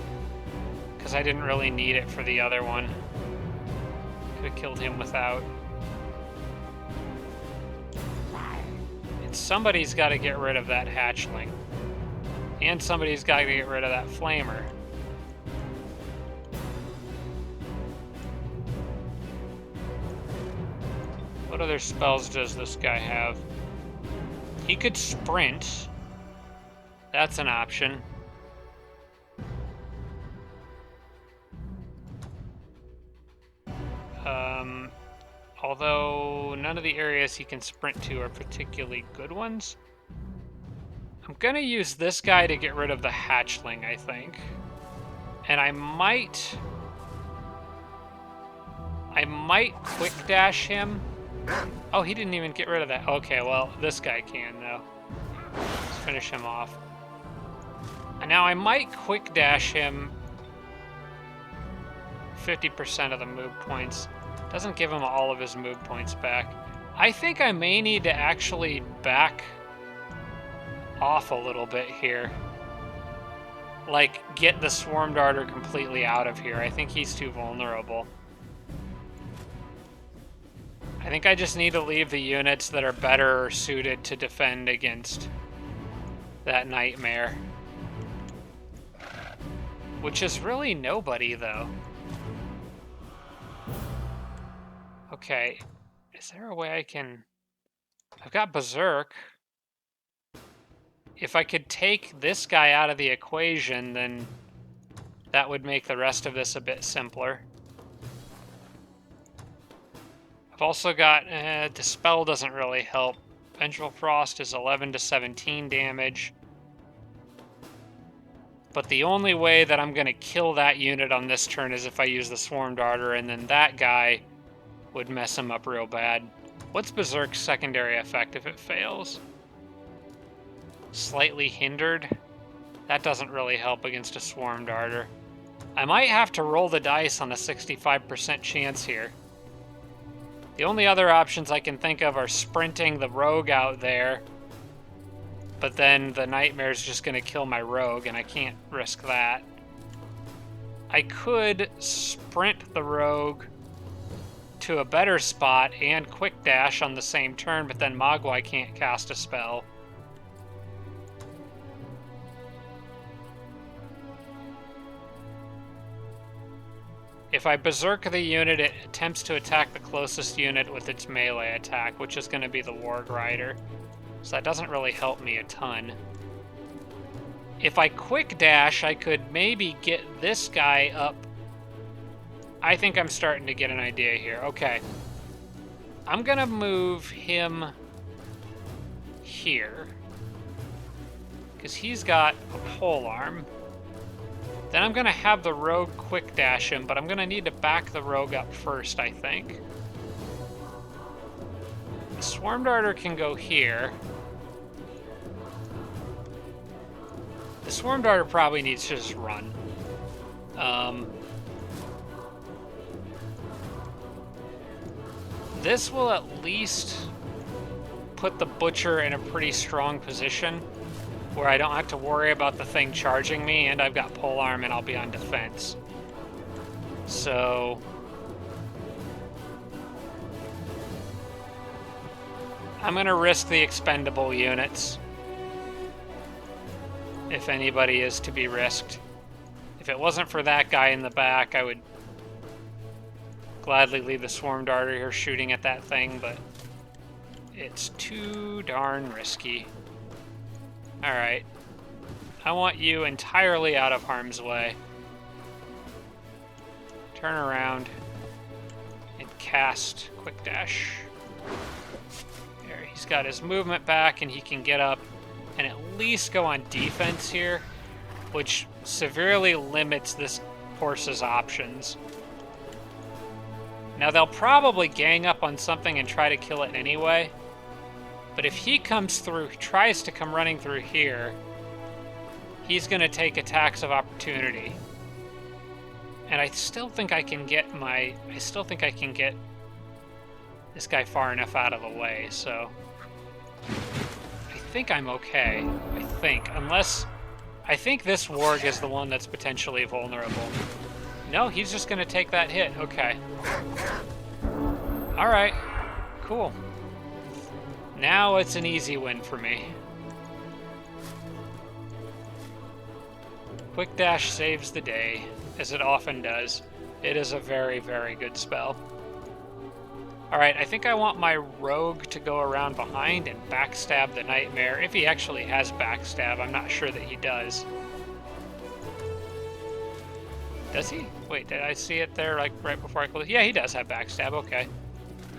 because I didn't really need it for the other one. Could have killed him without. And somebody's got to get rid of that hatchling. And somebody's got to get rid of that flamer. What other spells does this guy have? He could sprint. That's an option. Although none of the areas he can sprint to are particularly good ones. I'm gonna use this guy to get rid of the hatchling, I think. And I might quick dash him. Oh, he didn't even get rid of that. Okay, well, this guy can, though. Let's finish him off. And now I might quick dash him 50% of the move points. Doesn't give him all of his move points back. I think I may need to actually back off a little bit here. Like, get the Swarm Darter completely out of here. I think he's too vulnerable. I think I just need to leave the units that are better suited to defend against that Nightmare. Which is really nobody, though. Okay, is there a way I can... I've got Berserk. If I could take this guy out of the equation, then that would make the rest of this a bit simpler. I've also got... Dispel doesn't really help. Vengeful Frost is 11 to 17 damage. But the only way that I'm going to kill that unit on this turn is if I use the Swarm Darter, and then that guy would mess him up real bad. What's Berserk's secondary effect if it fails? Slightly hindered? That doesn't really help against a Swarm Darter. I might have to roll the dice on a 65% chance here. The only other options I can think of are sprinting the rogue out there, but then the Nightmare's just going to kill my rogue, and I can't risk that. I could sprint the rogue to a better spot and quick dash on the same turn, but then Mogwai can't cast a spell. If I Berserk the unit, it attempts to attack the closest unit with its melee attack, which is going to be the Warg Rider. So that doesn't really help me a ton. If I quick dash, I could maybe get this guy up. I think I'm starting to get an idea here. Okay. I'm going to move him here, because he's got a polearm. Then I'm going to have the rogue quick dash him, but I'm going to need to back the rogue up first, I think. The Swarm Darter can go here. The Swarm Darter probably needs to just run. This will at least put the Butcher in a pretty strong position where I don't have to worry about the thing charging me, and I've got polearm and I'll be on defense. So I'm going to risk the expendable units, if anybody is to be risked. If it wasn't for that guy in the back, I would gladly leave the Swarm Darter here shooting at that thing, but it's too darn risky. Alright. I want you entirely out of harm's way. Turn around and cast Quick Dash. There, he's got his movement back and he can get up and at least go on defense here, which severely limits this horse's options. Now, they'll probably gang up on something and try to kill it anyway, but if he comes through, tries to come running through here, he's going to take attacks of opportunity. And I still think I can get this guy far enough out of the way, so I think I'm okay. Unless I think this warg is the one that's potentially vulnerable. No, he's just going to take that hit. Okay. All right. Cool. Now it's an easy win for me. Quick Dash saves the day, as it often does. It is a very, very good spell. Alright, I think I want my rogue to go around behind and backstab the Nightmare. If he actually has backstab, I'm not sure that he does. Does he? Wait, did I see it there like right before I closed? Yeah, he does have backstab, okay.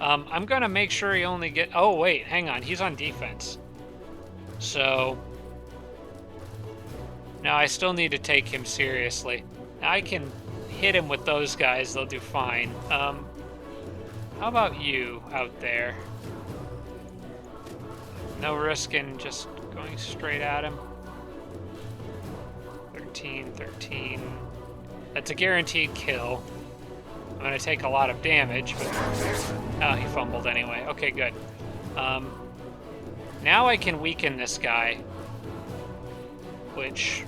I'm gonna make sure he only get... Oh, wait, hang on, he's on defense. So... Now I still need to take him seriously. Now I can hit him with those guys, they'll do fine. How about you out there? No risk in just going straight at him. 13, 13. That's a guaranteed kill. I'm going to take a lot of damage, but... Oh, he fumbled anyway. Okay, good. Now I can weaken this guy, which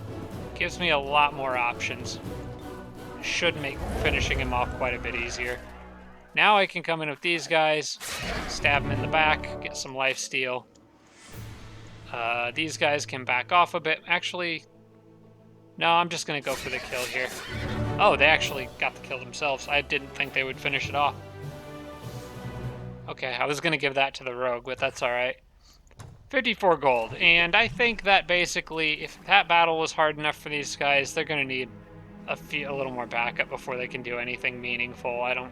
gives me a lot more options. Should make finishing him off quite a bit easier. Now I can come in with these guys, stab him in the back, get some lifesteal. These guys can back off a bit. Actually, no, I'm just going to go for the kill here. Oh, they actually got the kill themselves. I didn't think they would finish it off. Okay, I was going to give that to the rogue, but that's alright. 54 gold, and I think that basically, if that battle was hard enough for these guys, they're going to need a little more backup before they can do anything meaningful. I don't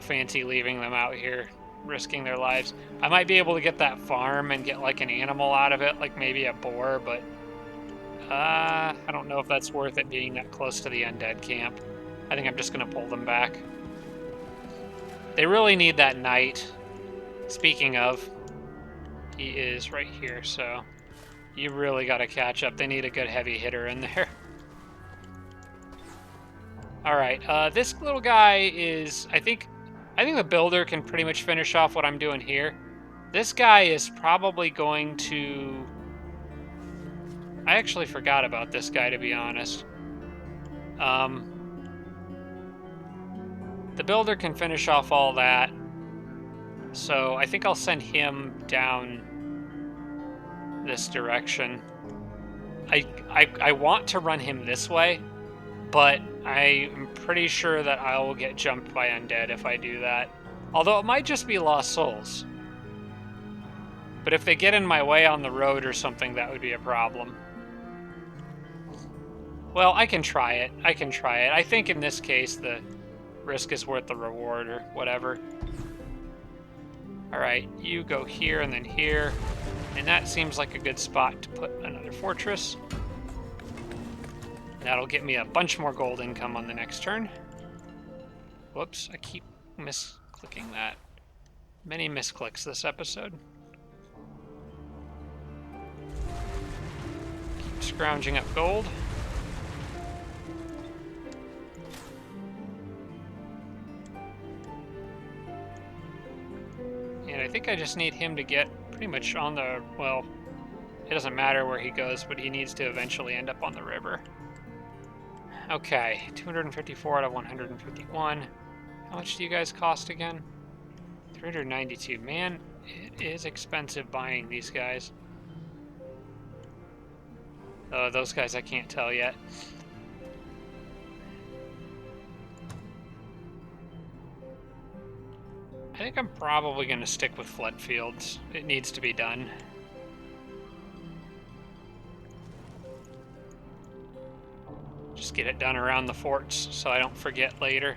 fancy leaving them out here risking their lives. I might be able to get that farm and get like an animal out of it, like maybe a boar, but I don't know if that's worth it being that close to the undead camp. I think I'm just going to pull them back. They really need that knight. Speaking of, he is right here, so you really got to catch up. They need a good heavy hitter in there. Alright, this little guy is, I think the builder can pretty much finish off what I'm doing here. This guy is probably going to... I actually forgot about this guy, to be honest. The builder can finish off all that. So I think I'll send him down this direction. I want to run him this way, but I'm pretty sure that I will get jumped by undead if I do that. Although it might just be lost souls. But if they get in my way on the road or something, that would be a problem. Well, I can try it. I think in this case, the risk is worth the reward or whatever. Alright, you go here and then here. And that seems like a good spot to put another fortress. That'll get me a bunch more gold income on the next turn. Whoops, I keep misclicking that. Many misclicks this episode. Keep scrounging up gold. And I think I just need him to get pretty much on the, well, it doesn't matter where he goes, but he needs to eventually end up on the river. Okay, 254 out of 151. How much do you guys cost again? 392. Man, it is expensive buying these guys. Those guys I can't tell yet. think I'm probably going to stick with flood fields. It needs to be done. Just get it done around the forts so I don't forget later.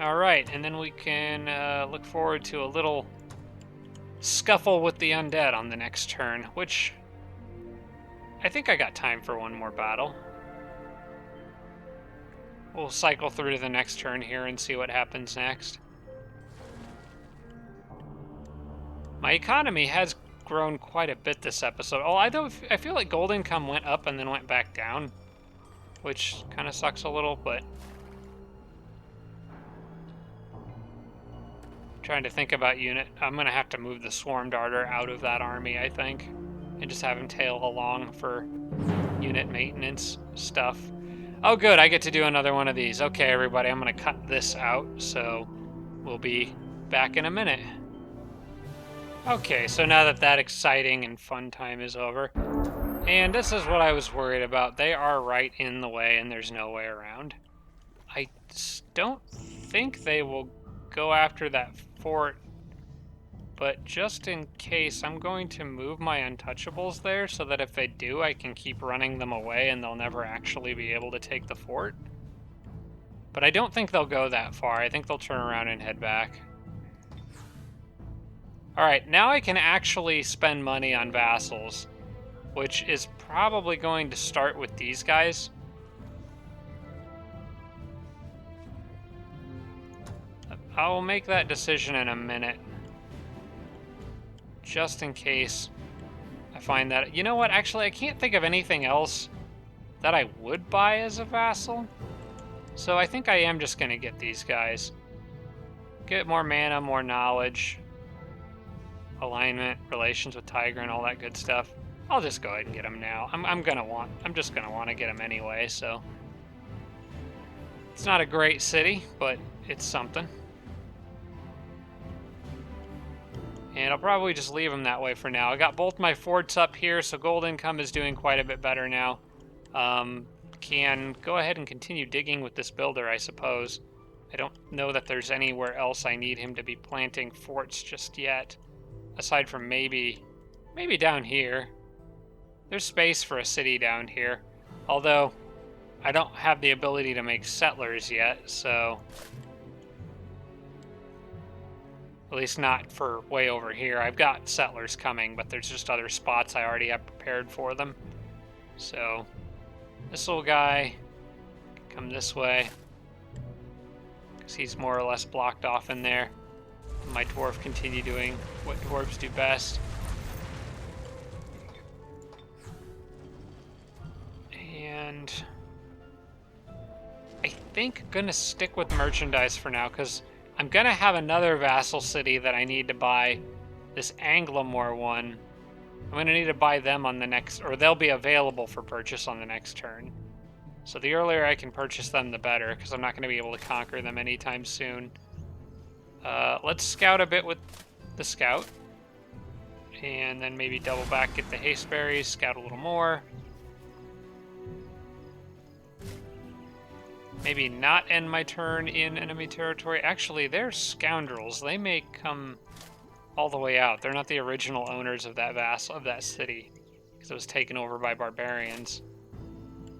Alright, and then we can look forward to a little scuffle with the undead on the next turn, which I think I got time for one more battle. We'll cycle through to the next turn here and see what happens next. My economy has grown quite a bit this episode. Oh, I feel like gold income went up and then went back down, which kind of sucks a little, but trying to think about unit. I'm going to have to move the Swarm Darter out of that army, I think, and just have him tail along for unit maintenance stuff. Oh, good. I get to do another one of these. Okay, everybody, I'm going to cut this out, so we'll be back in a minute. Okay, so now that that exciting and fun time is over, and this is what I was worried about. They are right in the way, and there's no way around. I don't think they will go after that fort, but just in case, I'm going to move my untouchables there so that if they do, I can keep running them away and they'll never actually be able to take the fort. But I don't think they'll go that far. I think they'll turn around and head back. Alright, now I can actually spend money on vassals, which is probably going to start with these guys. I'll make that decision in a minute, just in case I find that... You know what? Actually, I can't think of anything else that I would buy as a vassal. So I think I am just going to get these guys. Get more mana, more knowledge, alignment, relations with Tiger, and all that good stuff. I'll just go ahead and get them now. I'm just gonna want to get them anyway, so... It's not a great city, but it's something. And I'll probably just leave them that way for now. I got both my forts up here, so gold income is doing quite a bit better now. Can go ahead and continue digging with this builder, I suppose. I don't know that there's anywhere else I need him to be planting forts just yet. Aside from maybe down here. There's space for a city down here. Although, I don't have the ability to make settlers yet, so... At least not for way over here. I've got settlers coming, but there's just other spots I already have prepared for them. So, this little guy can come this way, because he's more or less blocked off in there. My dwarf continue doing what dwarves do best. And I think I'm gonna stick with merchandise for now, because I'm gonna have another vassal city that I need to buy, this Anglamore one. I'm gonna need to buy them on the next, or they'll be available for purchase on the next turn. So the earlier I can purchase them, the better, because I'm not gonna be able to conquer them anytime soon. Let's scout a bit with the scout, and then maybe double back, get the haste berries, scout a little more. Maybe not end my turn in enemy territory. Actually, they're scoundrels. They may come all the way out. They're not the original owners of that of that city, because it was taken over by barbarians.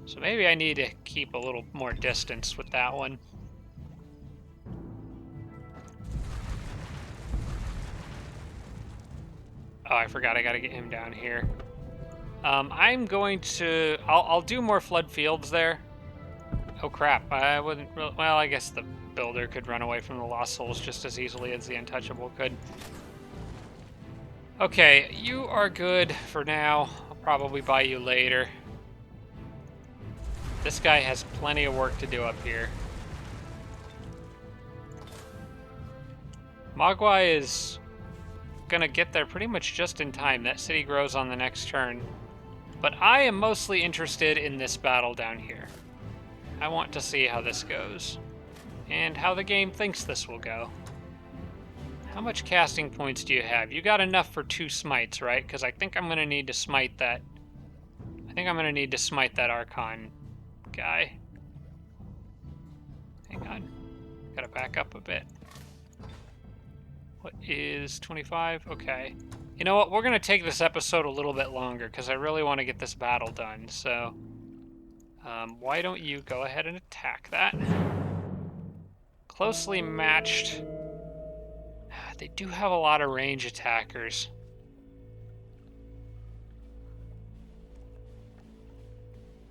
So maybe I need to keep a little more distance with that one. Oh, I forgot I gotta get him down here. I'm going to... I'll do more flood fields there. Oh crap, I wouldn't really... Well, I guess the builder could run away from the Lost Souls just as easily as the Untouchable could. Okay, you are good for now. I'll probably buy you later. This guy has plenty of work to do up here. Mogwai is gonna get there pretty much just in time. That city grows on the next turn. But I am mostly interested in this battle down here. I want to see how this goes, and how the game thinks this will go. How much casting points do you have? You got enough for 2 smites, right? Because I think I'm going to need to smite that. I think I'm going to need to smite that Archon guy. Hang on. Gotta back up a bit. What is 25? Okay. You know what? We're gonna take this episode a little bit longer because I really want to get this battle done. So, why don't you go ahead and attack that? Closely matched. They do have a lot of range attackers.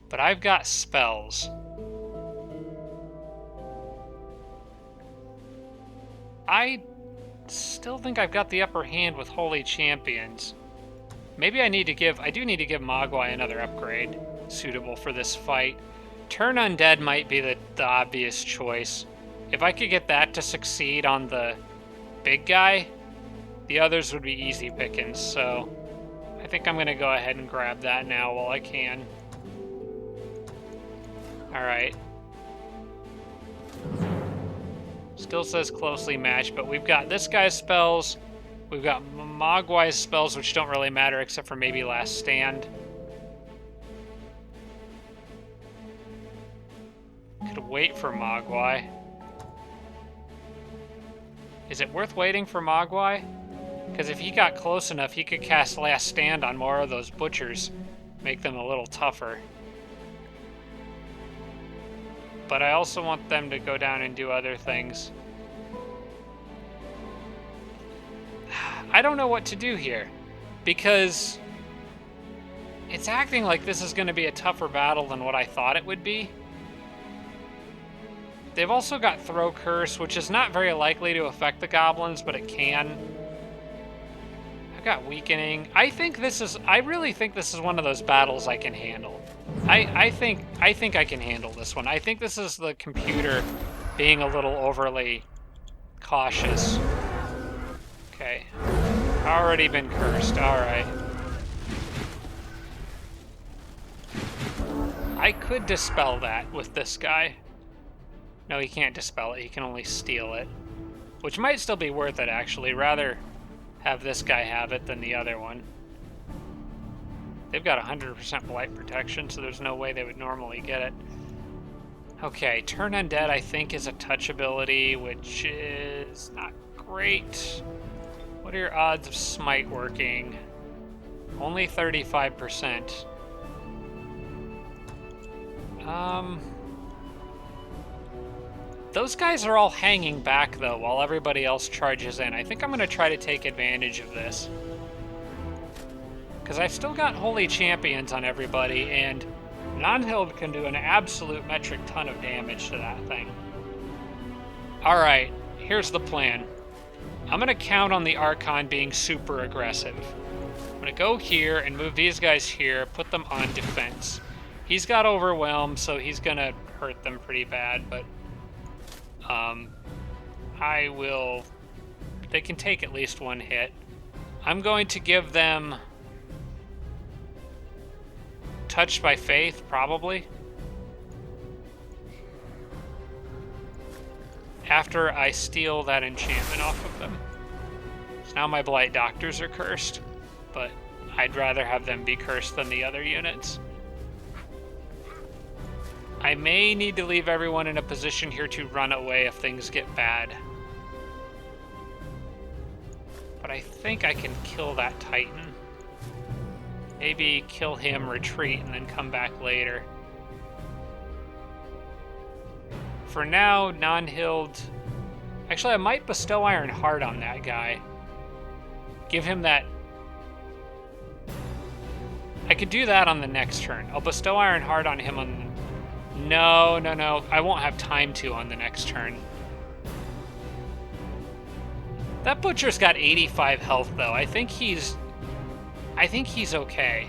But I've got spells. I still think I've got the upper hand with Holy Champions. Maybe I do need to give Mogwai another upgrade suitable for this fight. Turn Undead might be the obvious choice. If I could get that to succeed on the big guy, the others would be easy pickings, so I think I'm going to go ahead and grab that now while I can. Alright. Still says closely matched, but we've got this guy's spells. We've got Mogwai's spells, which don't really matter except for maybe Last Stand. Could wait for Mogwai. Is it worth waiting for Mogwai? Because if he got close enough, he could cast Last Stand on more of those butchers. Make them a little tougher. But I also want them to go down and do other things. I don't know what to do here, because it's acting like this is going to be a tougher battle than what I thought it would be. They've also got Throw Curse, which is not very likely to affect the goblins, but it can. I've got Weakening. I really think this is one of those battles I can handle. I think I can handle this one. I think this is the computer being a little overly cautious. Okay. Already been cursed. Alright. I could dispel that with this guy. No, he can't dispel it. He can only steal it. Which might still be worth it, actually. Rather have this guy have it than the other one. They've got 100% blight protection, so there's no way they would normally get it. Okay, Turn Undead, I think, is a touch ability, which is not great. What are your odds of Smite working? Only 35%. Those guys are all hanging back, though, while everybody else charges in. I think I'm going to try to take advantage of this. Because I've still got Holy Champions on everybody, and Nanhild can do an absolute metric ton of damage to that thing. Alright, here's the plan. I'm going to count on the Archon being super aggressive. I'm going to go here and move these guys here, put them on defense. He's got Overwhelm, so he's going to hurt them pretty bad, but they can take at least one hit. I'm going to give them Touched by Faith, probably. After I steal that enchantment off of them. So now my Blight Doctors are cursed, but I'd rather have them be cursed than the other units. I may need to leave everyone in a position here to run away if things get bad. But I think I can kill that Titan. Maybe kill him, retreat, and then come back later. For now, Nanhild... Actually, I might bestow Iron Heart on that guy. Give him that... I could do that on the next turn. I'll bestow Iron Heart on him on... No. I won't have time to on the next turn. That Butcher's got 85 health, though. I think he's okay.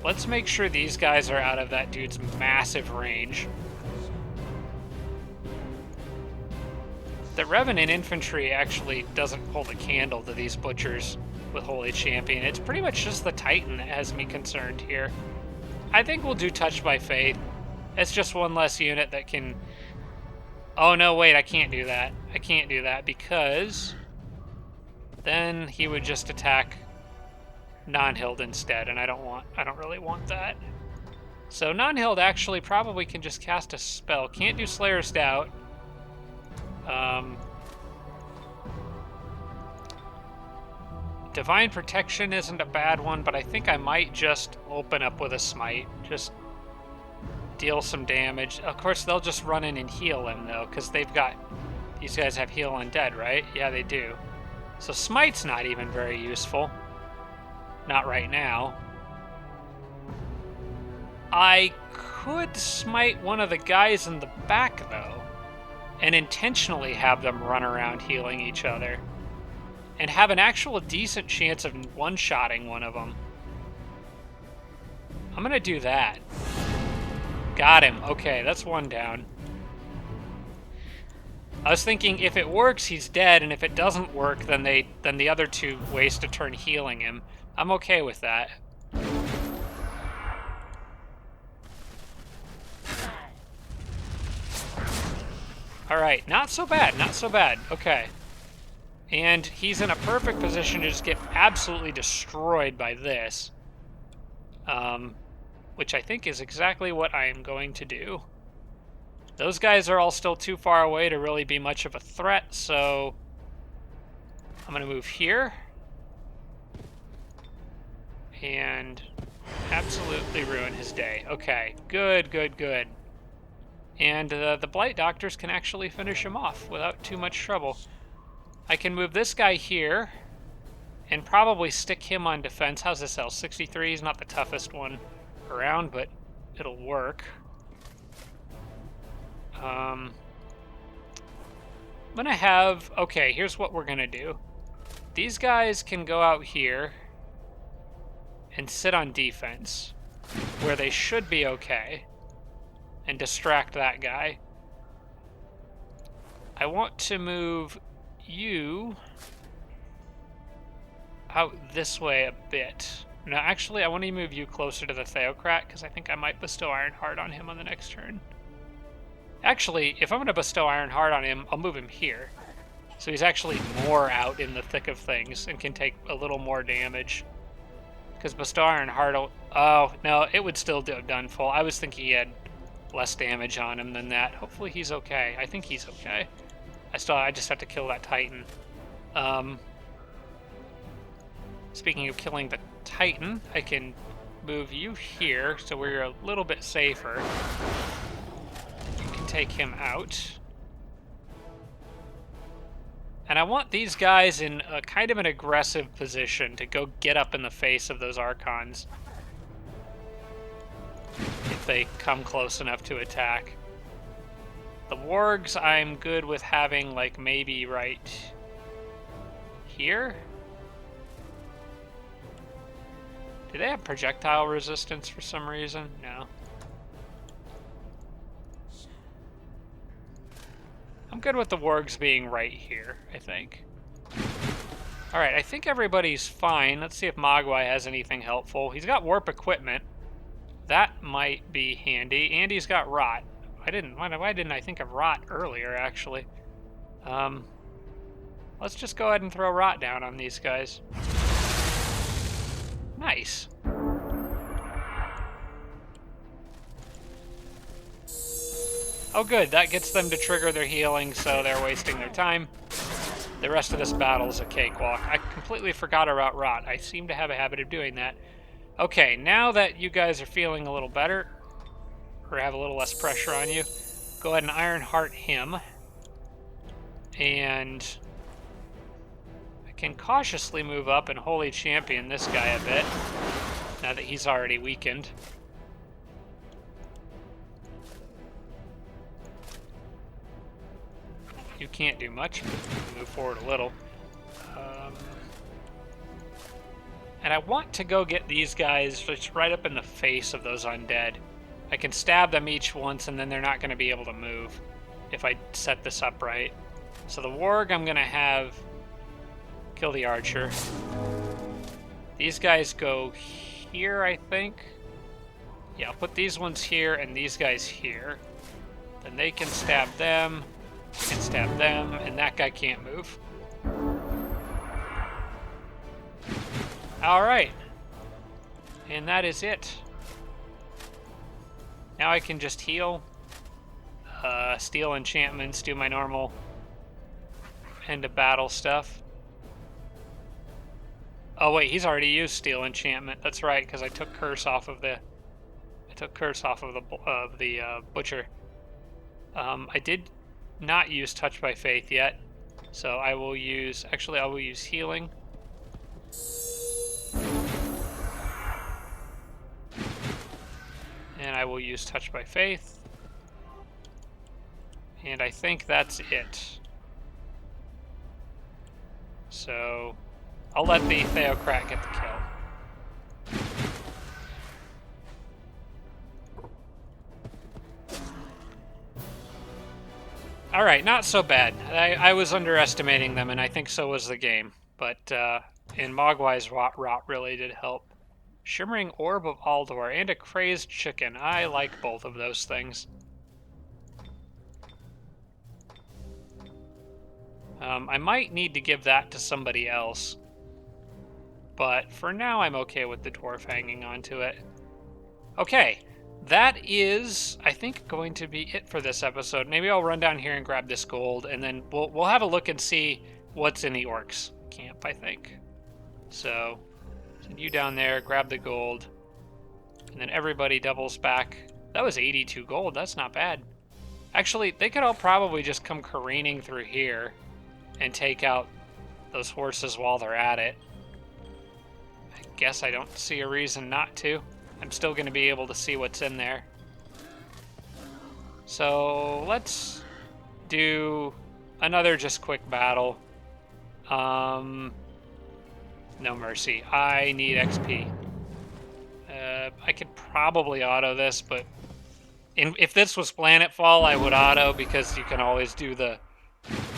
Let's make sure these guys are out of that dude's massive range. The Revenant Infantry actually doesn't hold a candle to these Butchers with Holy Champion. It's pretty much just the Titan that has me concerned here. I think we'll do Touched by Faith. It's just one less unit that can... Oh no, wait, I can't do that. I can't do that because then he would just attack Nanhild instead, and I don't really want that. So Nanhild actually probably can just cast a spell. Can't do Slayer's Doubt. Divine Protection isn't a bad one, but I think I might just open up with a Smite. Just deal some damage. Of course, they'll just run in and heal him, though, because they've got... These guys have heal undead, right? Yeah, they do. So Smite's not even very useful. Not right now. I could smite one of the guys in the back, though, and intentionally have them run around healing each other. And have an actual decent chance of one-shotting one of them. I'm gonna do that. Got him. Okay, that's one down. I was thinking if it works, he's dead, and if it doesn't work, then the other two waste a turn healing him. I'm okay with that. Alright, not so bad, not so bad. Okay. And he's in a perfect position to just get absolutely destroyed by this. Which I think is exactly what I am going to do. Those guys are all still too far away to really be much of a threat, so I'm going to move here. And absolutely ruin his day. Okay, good, good, good. And the Blight Doctors can actually finish him off without too much trouble. I can move this guy here and probably stick him on defense. How's this L? 63? He's not the toughest one around, but it'll work. I'm gonna have... Okay, here's what we're gonna do. These guys can go out here and sit on defense, where they should be okay, and distract that guy. I want to move you out this way a bit. No, actually, I want to move you closer to the Theocrat, because I think I might bestow Ironheart on him on the next turn. Actually, if I'm going to bestow Ironheart on him, I'll move him here. So he's actually more out in the thick of things and can take a little more damage. Because bestow Ironheart will... Oh, no, it would still have done full. I was thinking he had less damage on him than that. Hopefully he's okay. I think he's okay. I just have to kill that Titan. Speaking of killing the Titan, I can move you here so we're a little bit safer. You can take him out. And I want these guys in a kind of an aggressive position to go get up in the face of those Archons if they come close enough to attack. The Wargs I'm good with having, like, maybe right here? Do they have projectile resistance for some reason? No. I'm good with the Wargs being right here, I think. Alright, I think everybody's fine. Let's see if Mogwai has anything helpful. He's got warp equipment. That might be handy. Andy's got rot. Why didn't I think of rot earlier, actually? Let's just go ahead and throw rot down on these guys. Nice. Oh good, that gets them to trigger their healing, so they're wasting their time. The rest of this battle is a cakewalk. I completely forgot about rot. I seem to have a habit of doing that. Okay, now that you guys are feeling a little better, or have a little less pressure on you, go ahead and Ironheart him. And I can cautiously move up and Holy Champion this guy a bit, now that he's already weakened. You can't do much, but move forward a little. And I want to go get these guys just right up in the face of those undead. I can stab them each once, and then they're not going to be able to move if I set this up right. So the Warg I'm going to have kill the Archer. These guys go here, I think. Yeah, I'll put these ones here and these guys here. Then they can stab them, can stab them, and that guy can't move. Alright. And that is it. Now I can just heal, steal enchantments, do my normal end of battle stuff. Oh wait, he's already used steel enchantment. That's right, because I took curse off of the butcher. I did not use touch by faith yet, so I will use. Actually, I will use healing. And I will use touch by faith. And I think that's it. So I'll let the Theocrat get the kill. All right, not so bad. I was underestimating them, and I think so was the game. But in Mogwai's rot really did help. Shimmering Orb of Aldor and a Crazed Chicken. I like both of those things. I might need to give that to somebody else. But for now, I'm okay with the dwarf hanging onto it. Okay, that is, I think, going to be it for this episode. Maybe I'll run down here and grab this gold, and then we'll have a look and see what's in the orcs camp, I think. So, send you down there, grab the gold, and then everybody doubles back. That was 82 gold. That's not bad. Actually, they could all probably just come careening through here and take out those horses while they're at it. I guess I don't see a reason not to. I'm still going to be able to see what's in there. So let's do another just quick battle. No mercy. I need XP. I could probably auto this, but if this was Planetfall, I would auto because you can always do the,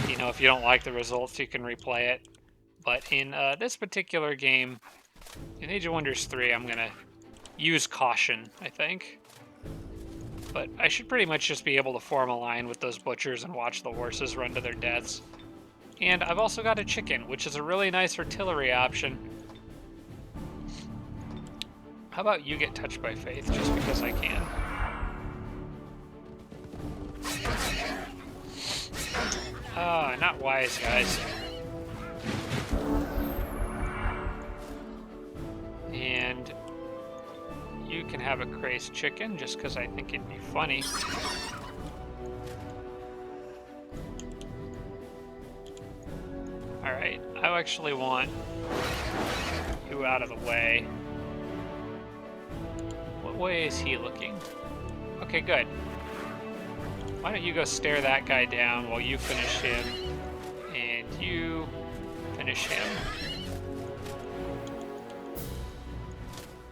you know, if you don't like the results, you can replay it. But in this particular game, in Age of Wonders 3, I'm going to use caution, I think. But I should pretty much just be able to form a line with those butchers and watch the horses run to their deaths. And I've also got a chicken, which is a really nice artillery option. How about you get touched by faith, just because I can? Ah, not wise, guys. And you can have a crazed chicken, just because I think it'd be funny. Alright, I actually want you out of the way. What way is he looking? Okay, good. Why don't you go stare that guy down while you finish him, and you finish him.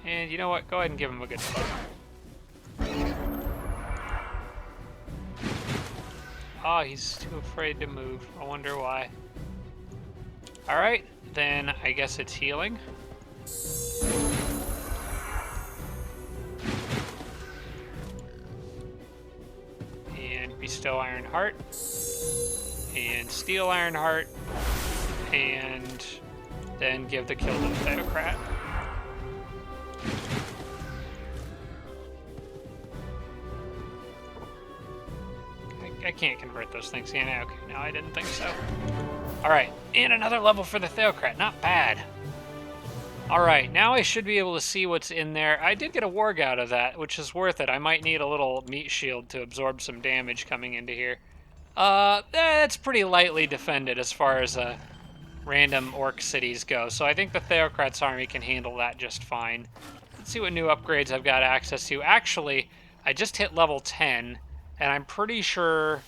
And you know what? Go ahead and give him a good poke. Oh, he's too afraid to move. I wonder why. Alright, then I guess it's healing. And bestow Iron Heart. And steal Iron Heart. And then give the kill to the Theocrat. I can't convert those things. Yeah, okay, no, I didn't think so. Alright, and another level for the Theocrat. Not bad. Alright, now I should be able to see what's in there. I did get a warg out of that, which is worth it. I might need a little meat shield to absorb some damage coming into here. That's pretty lightly defended as far as random orc cities go, so I think the Theocrat's army can handle that just fine. Let's see what new upgrades I've got access to. Actually, I just hit level 10, and I'm pretty sure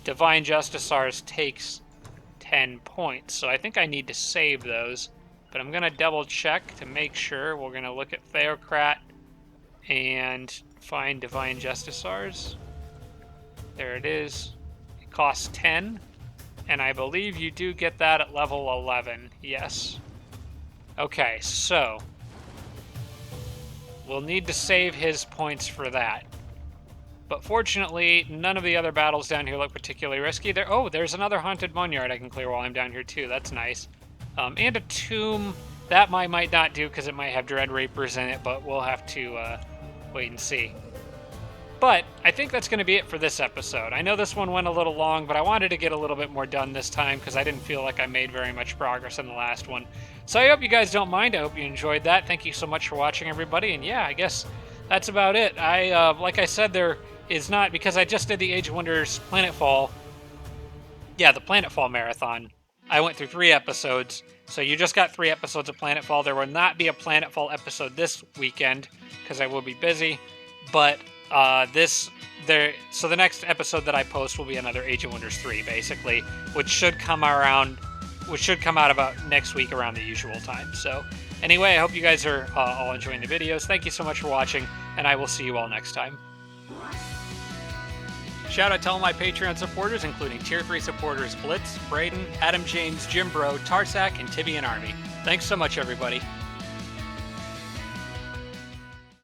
Divine Justicars takes 10 points, so I think I need to save those. But I'm going to double check to make sure. We're going to look at Theocrat and find Divine Justicars. There it is. It costs 10, and I believe you do get that at level 11. Yes. Okay, so we'll need to save his points for that. But fortunately, none of the other battles down here look particularly risky. There's another Haunted Boneyard I can clear while I'm down here too. That's nice. And a tomb. That might not do because it might have Dread Reapers in it, but we'll have to wait and see. But I think that's going to be it for this episode. I know this one went a little long, but I wanted to get a little bit more done this time because I didn't feel like I made very much progress in the last one. So I hope you guys don't mind. I hope you enjoyed that. Thank you so much for watching, everybody. And yeah, I guess that's about it. Like I said, there is not, because I just did the Age of Wonders Planetfall. Yeah, the Planetfall marathon. I went through 3 episodes. So you just got 3 episodes of Planetfall. There will not be a Planetfall episode this weekend because I will be busy. But so the next episode that I post will be another Age of Wonders 3, basically, which should come out about next week around the usual time. So anyway, I hope you guys are all enjoying the videos. Thank you so much for watching, and I will see you all next time. Shout out to all my Patreon supporters, including Tier 3 supporters Blitz, Braden, Adam James, Jim Bro, Tarsak, and Tibby and Army. Thanks so much, everybody.